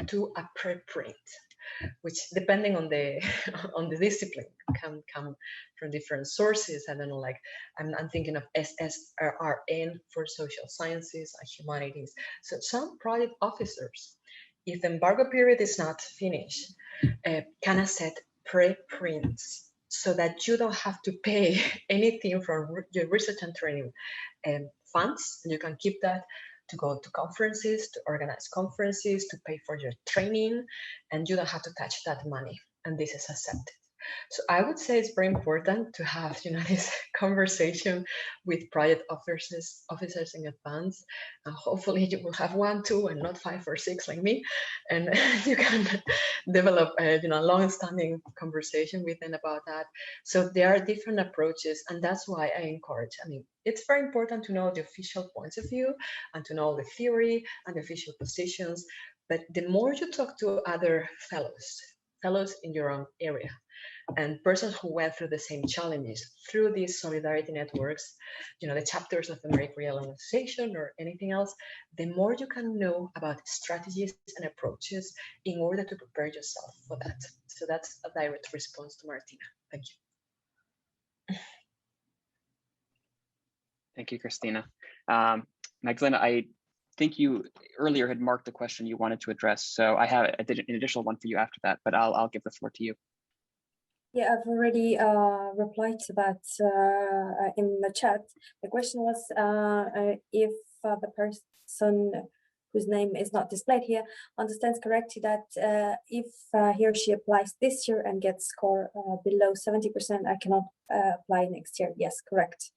S2: to a preprint, which, depending on the discipline, can come from different sources. I don't know, like I'm thinking of SSRN for social sciences and humanities. So some project officers, if the embargo period is not finished, can accept preprints, so that you don't have to pay anything from your research and training funds. And you can keep that to go to conferences, to organize conferences, to pay for your training, and you don't have to touch that money. And this is accepted. So I would say it's very important to have, this conversation with project officers in advance, and hopefully you will have 1, 2, and not 5 or 6 like me, and you can develop a long-standing conversation with them about that. So there are different approaches, and that's why I encourage. I mean, it's very important to know the official points of view and to know the theory and the official positions. But the more you talk to other fellows in your own area, and persons who went through the same challenges through these solidarity networks, the chapters of the Marie Curie Alumni Association or anything else, the more you can know about strategies and approaches in order to prepare yourself for that. So that's a direct response to Martina. Thank you.
S1: Thank you, Christina. Magdalena, I think you earlier had marked the question you wanted to address, so I have an additional one for you after that, but I'll give the floor to you.
S3: Yeah, I've already replied to that in the chat. The question was if the person whose name is not displayed here, understands correctly that if he or she applies this year and gets score below 70%, I cannot apply next year. Yes, correct.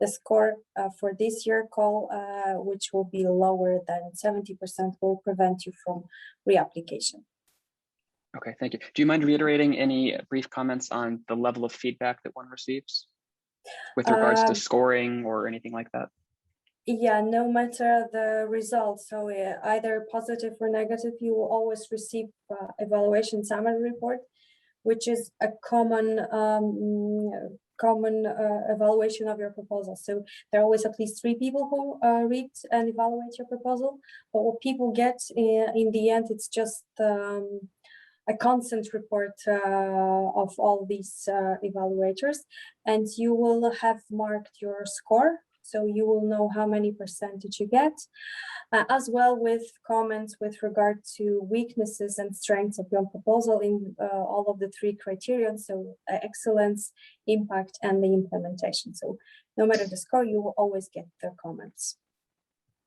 S3: The score for this year call, which will be lower than 70%, will prevent you from reapplication.
S1: Okay, thank you. Do you mind reiterating any brief comments on the level of feedback that one receives with regards to scoring or anything like that?
S3: Yeah, no matter the result, so either positive or negative, you will always receive evaluation summary report, which is a common evaluation of your proposal. So there are always at least 3 people who read and evaluate your proposal. But what people get in the end, it's just a consent report of all these evaluators, and you will have marked your score. So you will know how many percentage you get, as well with comments with regard to weaknesses and strengths of your proposal in all of the 3 criterion. So excellence, impact, and the implementation. So no matter the score, you will always get the comments.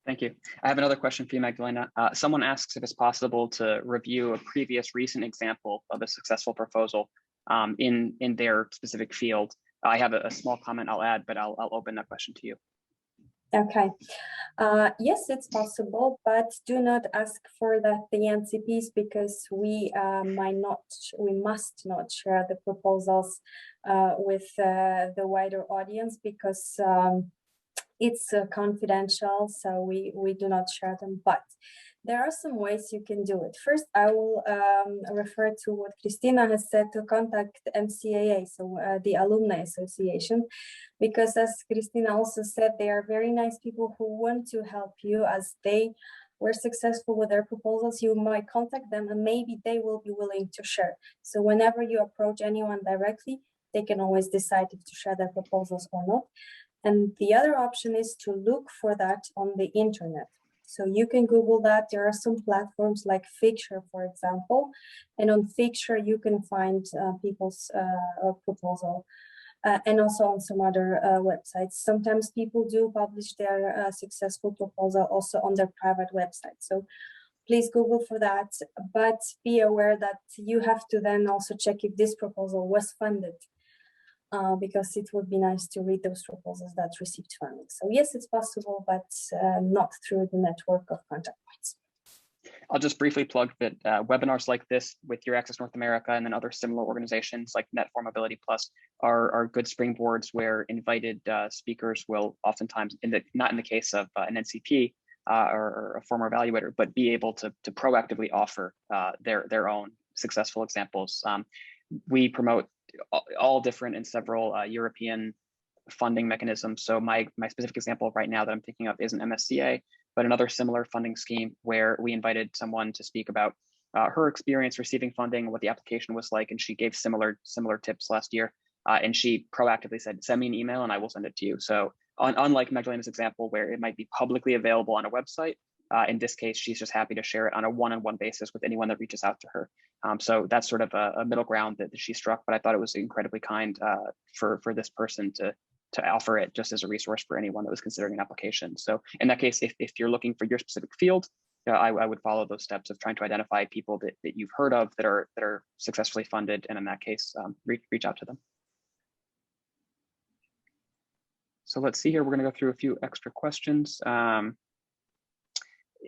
S1: Thank you. I have another question for you, Magdalena. Someone asks if it's possible to review a previous recent example of a successful proposal in their specific field. I have a small comment I'll add, but I'll open that question to you.
S3: Okay. Yes, it's possible, but do not ask for the NCPs, because we must not share the proposals with the wider audience, because it's confidential, so we do not share them. But there are some ways you can do it. First, I will refer to what Christina has said, to contact MCAA, so the Alumni Association, because as Christina also said, they are very nice people who want to help you. As they were successful with their proposals, you might contact them and maybe they will be willing to share. So whenever you approach anyone directly, they can always decide if to share their proposals or not. And the other option is to look for that on the internet. So you can Google that. There are some platforms like Figshare, for example, and on Figshare you can find people's proposal, and also on some other websites. Sometimes people do publish their successful proposal also on their private website. So please Google for that, but be aware that you have to then also check if this proposal was funded. Because it would be nice to read those proposals that received funding. So yes, it's possible, but not through the network of contact points.
S1: I'll just briefly plug that webinars like this with EURAXESS North America and then other similar organizations like Net for Mobility Plus are good springboards where invited speakers will oftentimes, not in the case of an NCP or a former evaluator, but be able to proactively offer their own successful examples. We promote all different and several European funding mechanisms. So my specific example right now that I'm thinking of isn't MSCA, but another similar funding scheme where we invited someone to speak about her experience receiving funding, what the application was like, and she gave similar tips last year. And she proactively said, send me an email and I will send it to you. So unlike Magdalena's example where it might be publicly available on a website, in this case, she's just happy to share it on a one-on-one basis with anyone that reaches out to her. So that's sort of a middle ground that she struck, but I thought it was incredibly kind for this person to offer it just as a resource for anyone that was considering an application. So in that case, if you're looking for your specific field, I would follow those steps of trying to identify people that you've heard of that are successfully funded, and in that case, reach out to them. So let's see here. We're going to go through a few extra questions.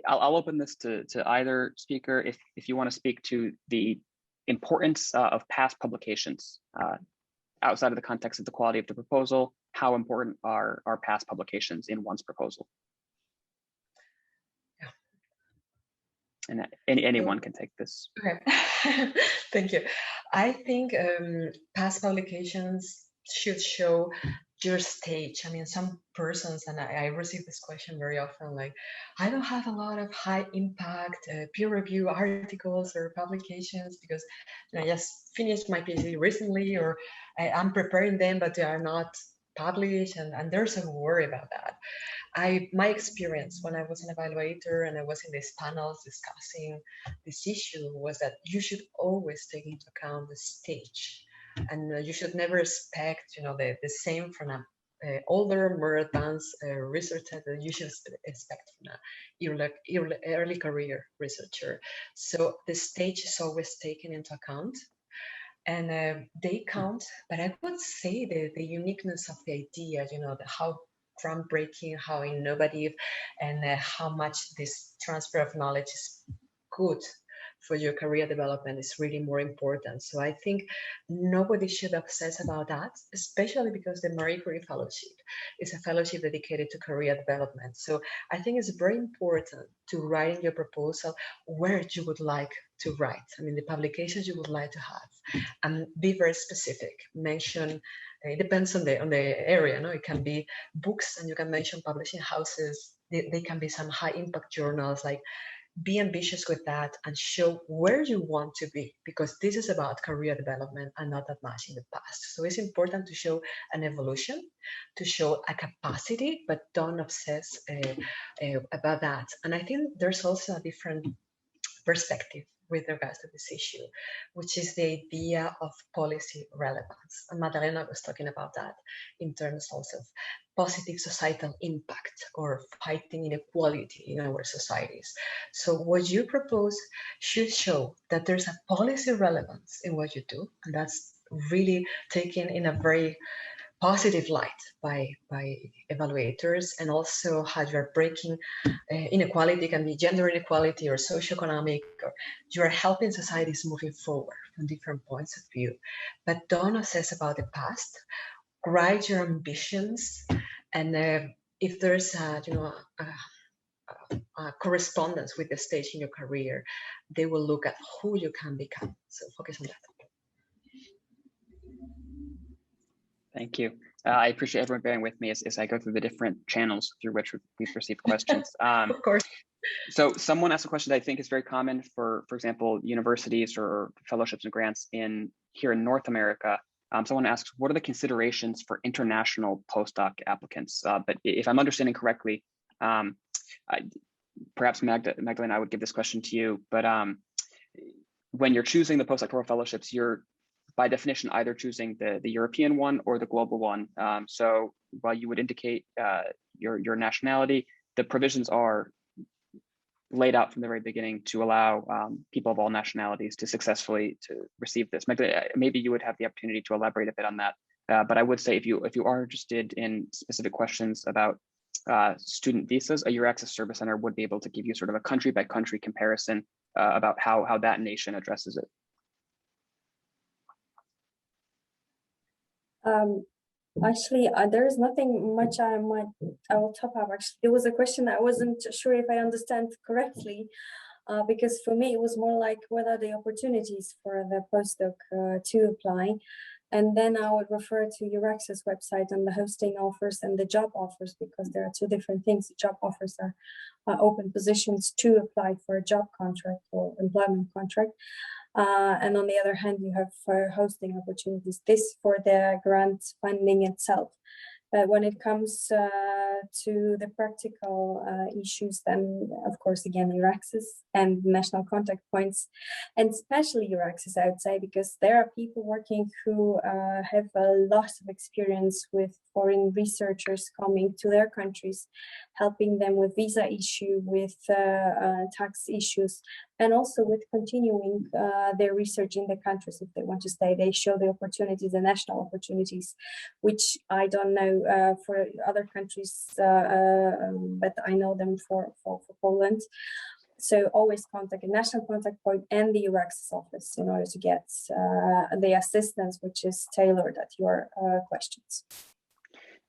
S1: I'll open this to either speaker if you want to speak to the importance of past publications outside of the context of the quality of the proposal. How important are past publications in one's proposal? Yeah. And anyone can take this.
S2: Okay, thank you. I think past publications should show your stage. I mean, some persons, and I receive this question very often, like, I don't have a lot of high impact peer review articles or publications because I just finished my PhD recently, or I'm preparing them, but they are not published, and there's a worry about that. My experience when I was an evaluator and I was in these panels discussing this issue was that you should always take into account the stage. And you should never expect, the same from a older, more advanced research that you should expect from an early career researcher. So the stage is always taken into account, and they count. But I would say the uniqueness of the idea, how groundbreaking, how innovative, and how much this transfer of knowledge is good for your career development is really more important. So I think nobody should obsess about that, especially because the Marie Curie Fellowship is a fellowship dedicated to career development. So I think it's very important to write in your proposal where you would like to write. I mean, the publications you would like to have, and be very specific. Mention, it depends on the area. No, it can be books, and you can mention publishing houses. They can be some high impact journals. Like, be ambitious with that and show where you want to be, because this is about career development and not that much in the past. So it's important to show an evolution, to show a capacity, but don't obsess about that. And I think there's also a different perspective with regards to this issue, which is the idea of policy relevance. And Madalena was talking about that in terms also of positive societal impact or fighting inequality in our societies. So what you propose should show that there's a policy relevance in what you do, and that's really taken in a very positive light by evaluators, and also how you're breaking inequality, can be gender inequality or socioeconomic, or you're helping societies moving forward from different points of view. But don't obsess about the past, write your ambitions, and if there's a correspondence with the stage in your career, they will look at who you can become. So focus on that.
S1: Thank you. I appreciate everyone bearing with me as I go through the different channels through which we've received questions.
S2: Of course.
S1: So someone asked a question that I think is very common for example, universities or fellowships and grants here in North America. Someone asks, what are the considerations for international postdoc applicants? But if I'm understanding correctly, perhaps Magdalena, I would give this question to you, but when you're choosing the postdoctoral fellowships, you're by definition either choosing the European one or the global one. So while you would indicate your nationality, the provisions are laid out from the very beginning to allow people of all nationalities to successfully receive this. Maybe you would have the opportunity to elaborate a bit on that. But I would say if you are interested in specific questions about student visas, a EURAXESS Service Center would be able to give you sort of a country by country comparison about how that nation addresses it.
S3: Actually, there's nothing much I will top up. Actually, there was a question I wasn't sure if I understand correctly, because for me it was more like what are the opportunities for the postdoc to apply, and then I would refer to EURAXESS website and the hosting offers and the job offers, because there are two different things. The job offers are open positions to apply for a job contract or employment contract. And on the other hand, you have hosting opportunities. This for the grant funding itself. But when it comes to the practical issues, then of course, again, EURAXESS and national contact points, and especially EURAXESS, I would say, because there are people working who have a lot of experience with foreign researchers coming to their countries, helping them with visa issue, with tax issues, and also with continuing their research in the countries. If they want to stay, they show the opportunities, the national opportunities, which I don't know for other countries, but I know them for Poland. So always contact a national contact point and the EURAXESS office in order to get the assistance which is tailored at your questions.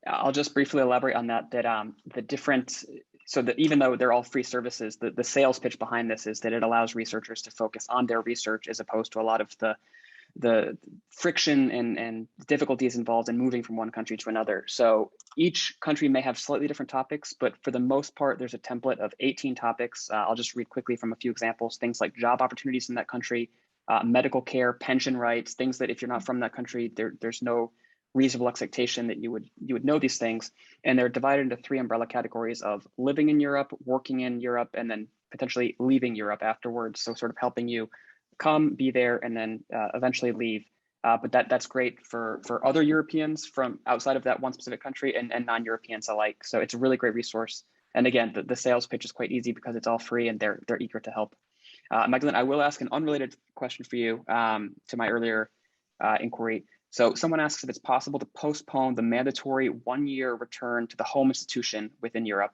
S1: I'll just briefly elaborate on that, the different, so that even though they're all free services, the sales pitch behind this is that it allows researchers to focus on their research as opposed to a lot of the friction and difficulties involved in moving from one country to another. So each country may have slightly different topics, but for the most part, there's a template of 18 topics. I'll just read quickly from a few examples, things like job opportunities in that country, medical care, pension rights, things that if you're not from that country, there's no reasonable expectation that you would know these things. And they're divided into 3 umbrella categories of living in Europe, working in Europe, and then potentially leaving Europe afterwards. So sort of helping you come, be there, and then eventually leave. But that's great for other Europeans from outside of that one specific country and non-Europeans alike. So it's a really great resource. And again, the sales pitch is quite easy because it's all free and they're eager to help. Magdalene, I will ask an unrelated question for you to my earlier inquiry. So someone asks if it's possible to postpone the mandatory 1-year return to the home institution within Europe.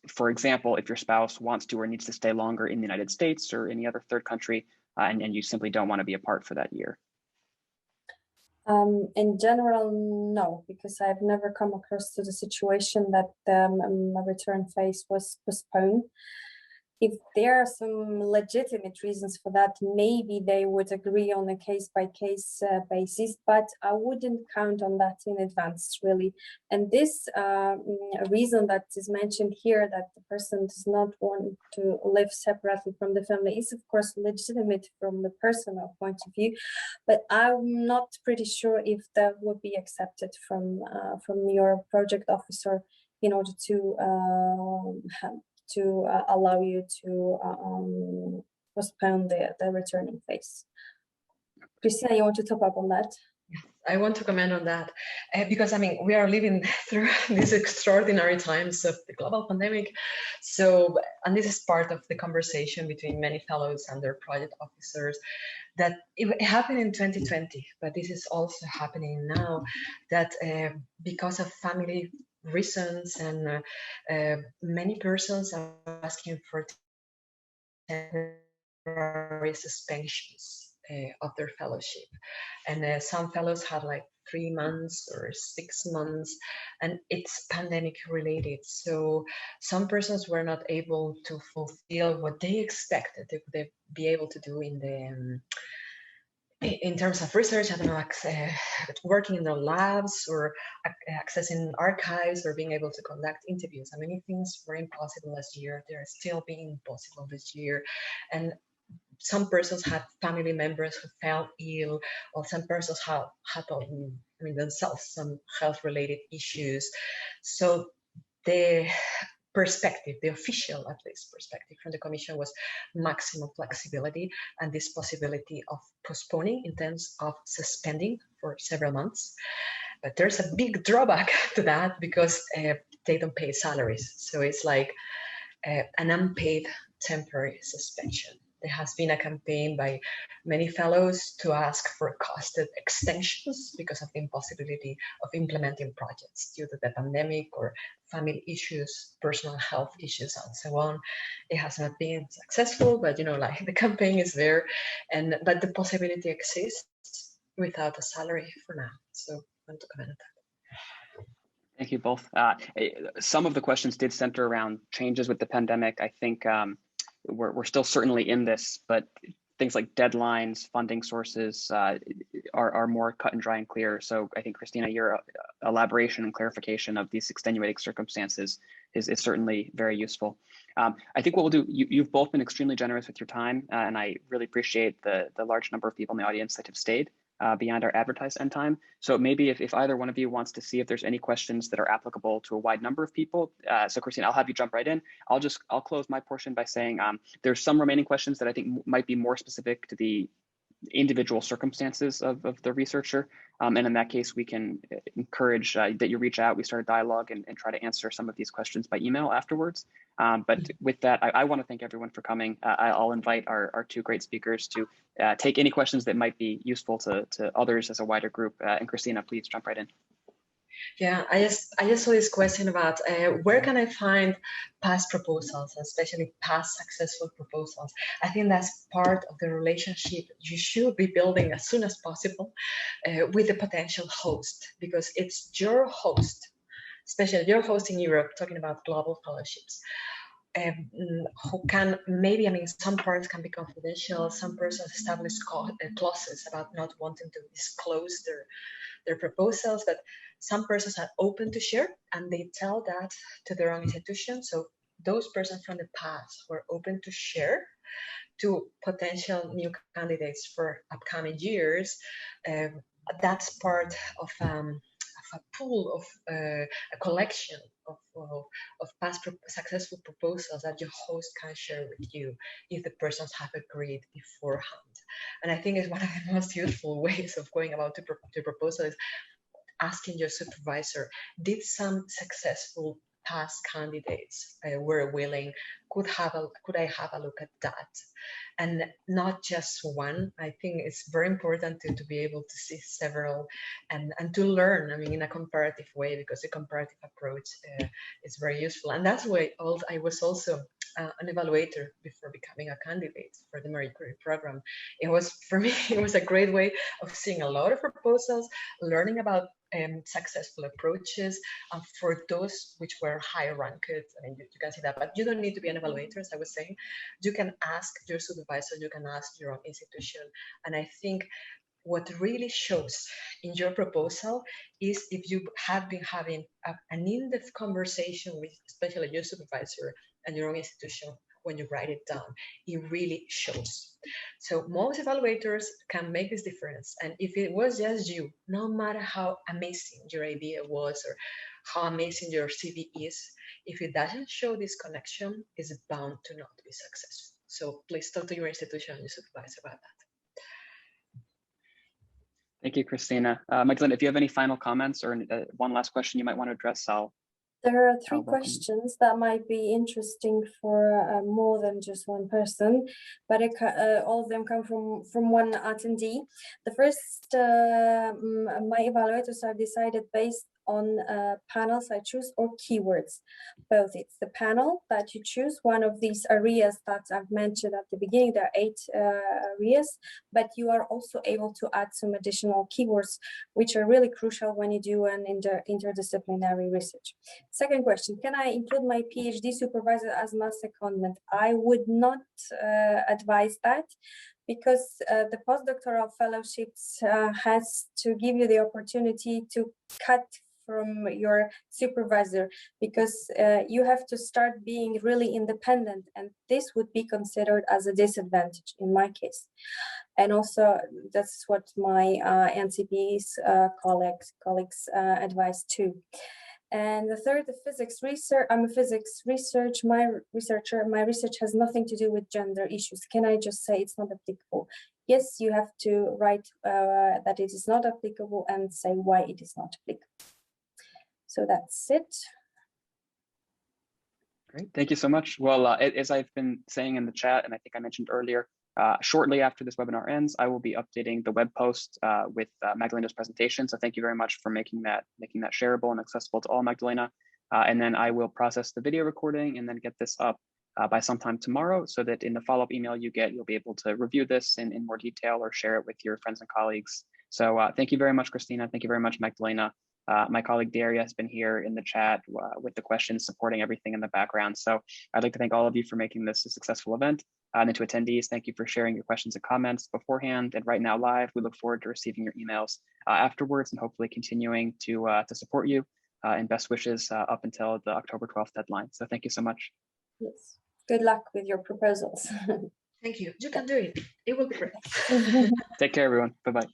S1: For example, if your spouse wants to or needs to stay longer in the United States or any other third country, and you simply don't want to be apart for that year.
S3: In general, no, because I've never come across to the situation that my return phase was postponed. If there are some legitimate reasons for that, maybe they would agree on a case-by-case basis, but I wouldn't count on that in advance, really. And this reason that is mentioned here, that the person does not want to live separately from the family, is of course legitimate from the personal point of view, but I'm not pretty sure if that would be accepted from your project officer in order to allow you to postpone the returning phase. Christina, you want to top up on that?
S2: Yes, I want to comment on that because I mean we are living through these extraordinary times of the global pandemic. So, and this is part of the conversation between many fellows and their project officers, that it happened in 2020, but this is also happening now, that because of family reasons and many persons are asking for temporary suspensions of their fellowship, and some fellows had like 3 months or 6 months, and it's pandemic related. So some persons were not able to fulfill what they expected they would be able to do in terms of research. I don't know, working in the labs or accessing archives or being able to conduct interviews. And many things were impossible last year. They're still being possible this year. And some persons had family members who fell ill, or some persons had themselves some health-related issues. So the perspective, the official at least perspective from the Commission, was maximum flexibility and this possibility of postponing in terms of suspending for several months. But there's a big drawback to that because they don't pay salaries. So it's like an unpaid temporary suspension. There has been a campaign by many fellows to ask for costed extensions because of the impossibility of implementing projects due to the pandemic or family issues, personal health issues, and so on. It has not been successful, but like the campaign is there, but the possibility exists without a salary for now. So I want to comment on that.
S1: Thank you both. Some of the questions did center around changes with the pandemic. I think we're still certainly in this, but things like deadlines, funding sources are more cut and dry and clear. So I think, Christina, your elaboration and clarification of these extenuating circumstances is certainly very useful. I think what we'll do, you've both been extremely generous with your time, and I really appreciate the large number of people in the audience that have stayed beyond our advertised end time. So maybe if either one of you wants to see if there's any questions that are applicable to a wide number of people. So Christine, I'll have you jump right in. I'll close my portion by saying there's some remaining questions that I think might be more specific to the individual circumstances of the researcher. And in that case, we can encourage that you reach out, we start a dialogue and try to answer some of these questions by email afterwards. But with that, I want to thank everyone for coming. I'll invite our two great speakers to take any questions that might be useful to others as a wider group. And Christina, please jump right in.
S2: Yeah, I just saw this question about where can I find past proposals, especially past successful proposals. I think that's part of the relationship you should be building as soon as possible with the potential host, because it's your host, especially your host in Europe, talking about global fellowships. Who can maybe, some parts can be confidential. Some persons establish clauses about not wanting to disclose their proposals, but some persons are open to share and they tell that to their own institution. So those persons from the past who are open to share to potential new candidates for upcoming years, that's part of a pool of a collection of past successful proposals that your host can share with you if the persons have agreed beforehand. And I think it's one of the most useful ways of going about the proposal is asking your supervisor, did some successful past candidates were willing, could I have a look at that? And not just one. I think it's very important to be able to see several and to learn, I mean, in a comparative way, because the comparative approach is very useful. And that's why I was also an evaluator before becoming a candidate for the Marie Curie program. It was, for me, it was a great way of seeing a lot of proposals, learning about successful approaches for those which were high ranked. I mean, you can see that, but you don't need to be an evaluator, as I was saying. You can ask your supervisor, you can ask your own institution. And I think what really shows in your proposal is if you have been having an in-depth conversation with especially your supervisor and your own institution when you write it down, it really shows. So most evaluators can make this difference. And if it was just you, no matter how amazing your idea was or how amazing your CV is, if it doesn't show this connection, it's bound to not be successful. So please talk to your institution and your supervisor about that.
S1: Thank you, Christina. Magdalena, if you have any final comments or one last question you might want to address,
S3: There are three questions that might be interesting for more than just one person, but all of them come from one attendee. The first, my evaluators are decided based on panels I choose or keywords. Both, it's the panel that you choose, one of these areas that I've mentioned at the beginning, there are 8 areas, but you are also able to add some additional keywords, which are really crucial when you do an interdisciplinary research. Second question, can I include my PhD supervisor as my secondment? I would not advise that, because the postdoctoral fellowships has to give you the opportunity to cut from your supervisor, because you have to start being really independent, and this would be considered as a disadvantage in my case. And also that's what my NCP's colleagues advise too. And the third, the physics research. I'm a physics researcher. My research has nothing to do with gender issues. Can I just say it's not applicable? Yes, you have to write that it is not applicable and say why it is not applicable. So that's it.
S1: Great, thank you so much. Well, as I've been saying in the chat, and I think I mentioned earlier, shortly after this webinar ends, I will be updating the web post with Magdalena's presentation. So thank you very much for making that shareable and accessible to all, Magdalena. And then I will process the video recording and then get this up by sometime tomorrow, so that in the follow-up email you get, you'll be able to review this in more detail or share it with your friends and colleagues. So thank you very much, Christina. Thank you very much, Magdalena. My colleague Daria has been here in the chat with the questions, supporting everything in the background. So I'd like to thank all of you for making this a successful event. And to attendees, thank you for sharing your questions and comments beforehand and right now live. We look forward to receiving your emails afterwards and hopefully continuing to support you, and best wishes up until the October 12th deadline. So thank you so much.
S3: Yes. Good luck with your proposals.
S2: Thank you. You can do it. It will be great.
S1: Take care, everyone. Bye-bye.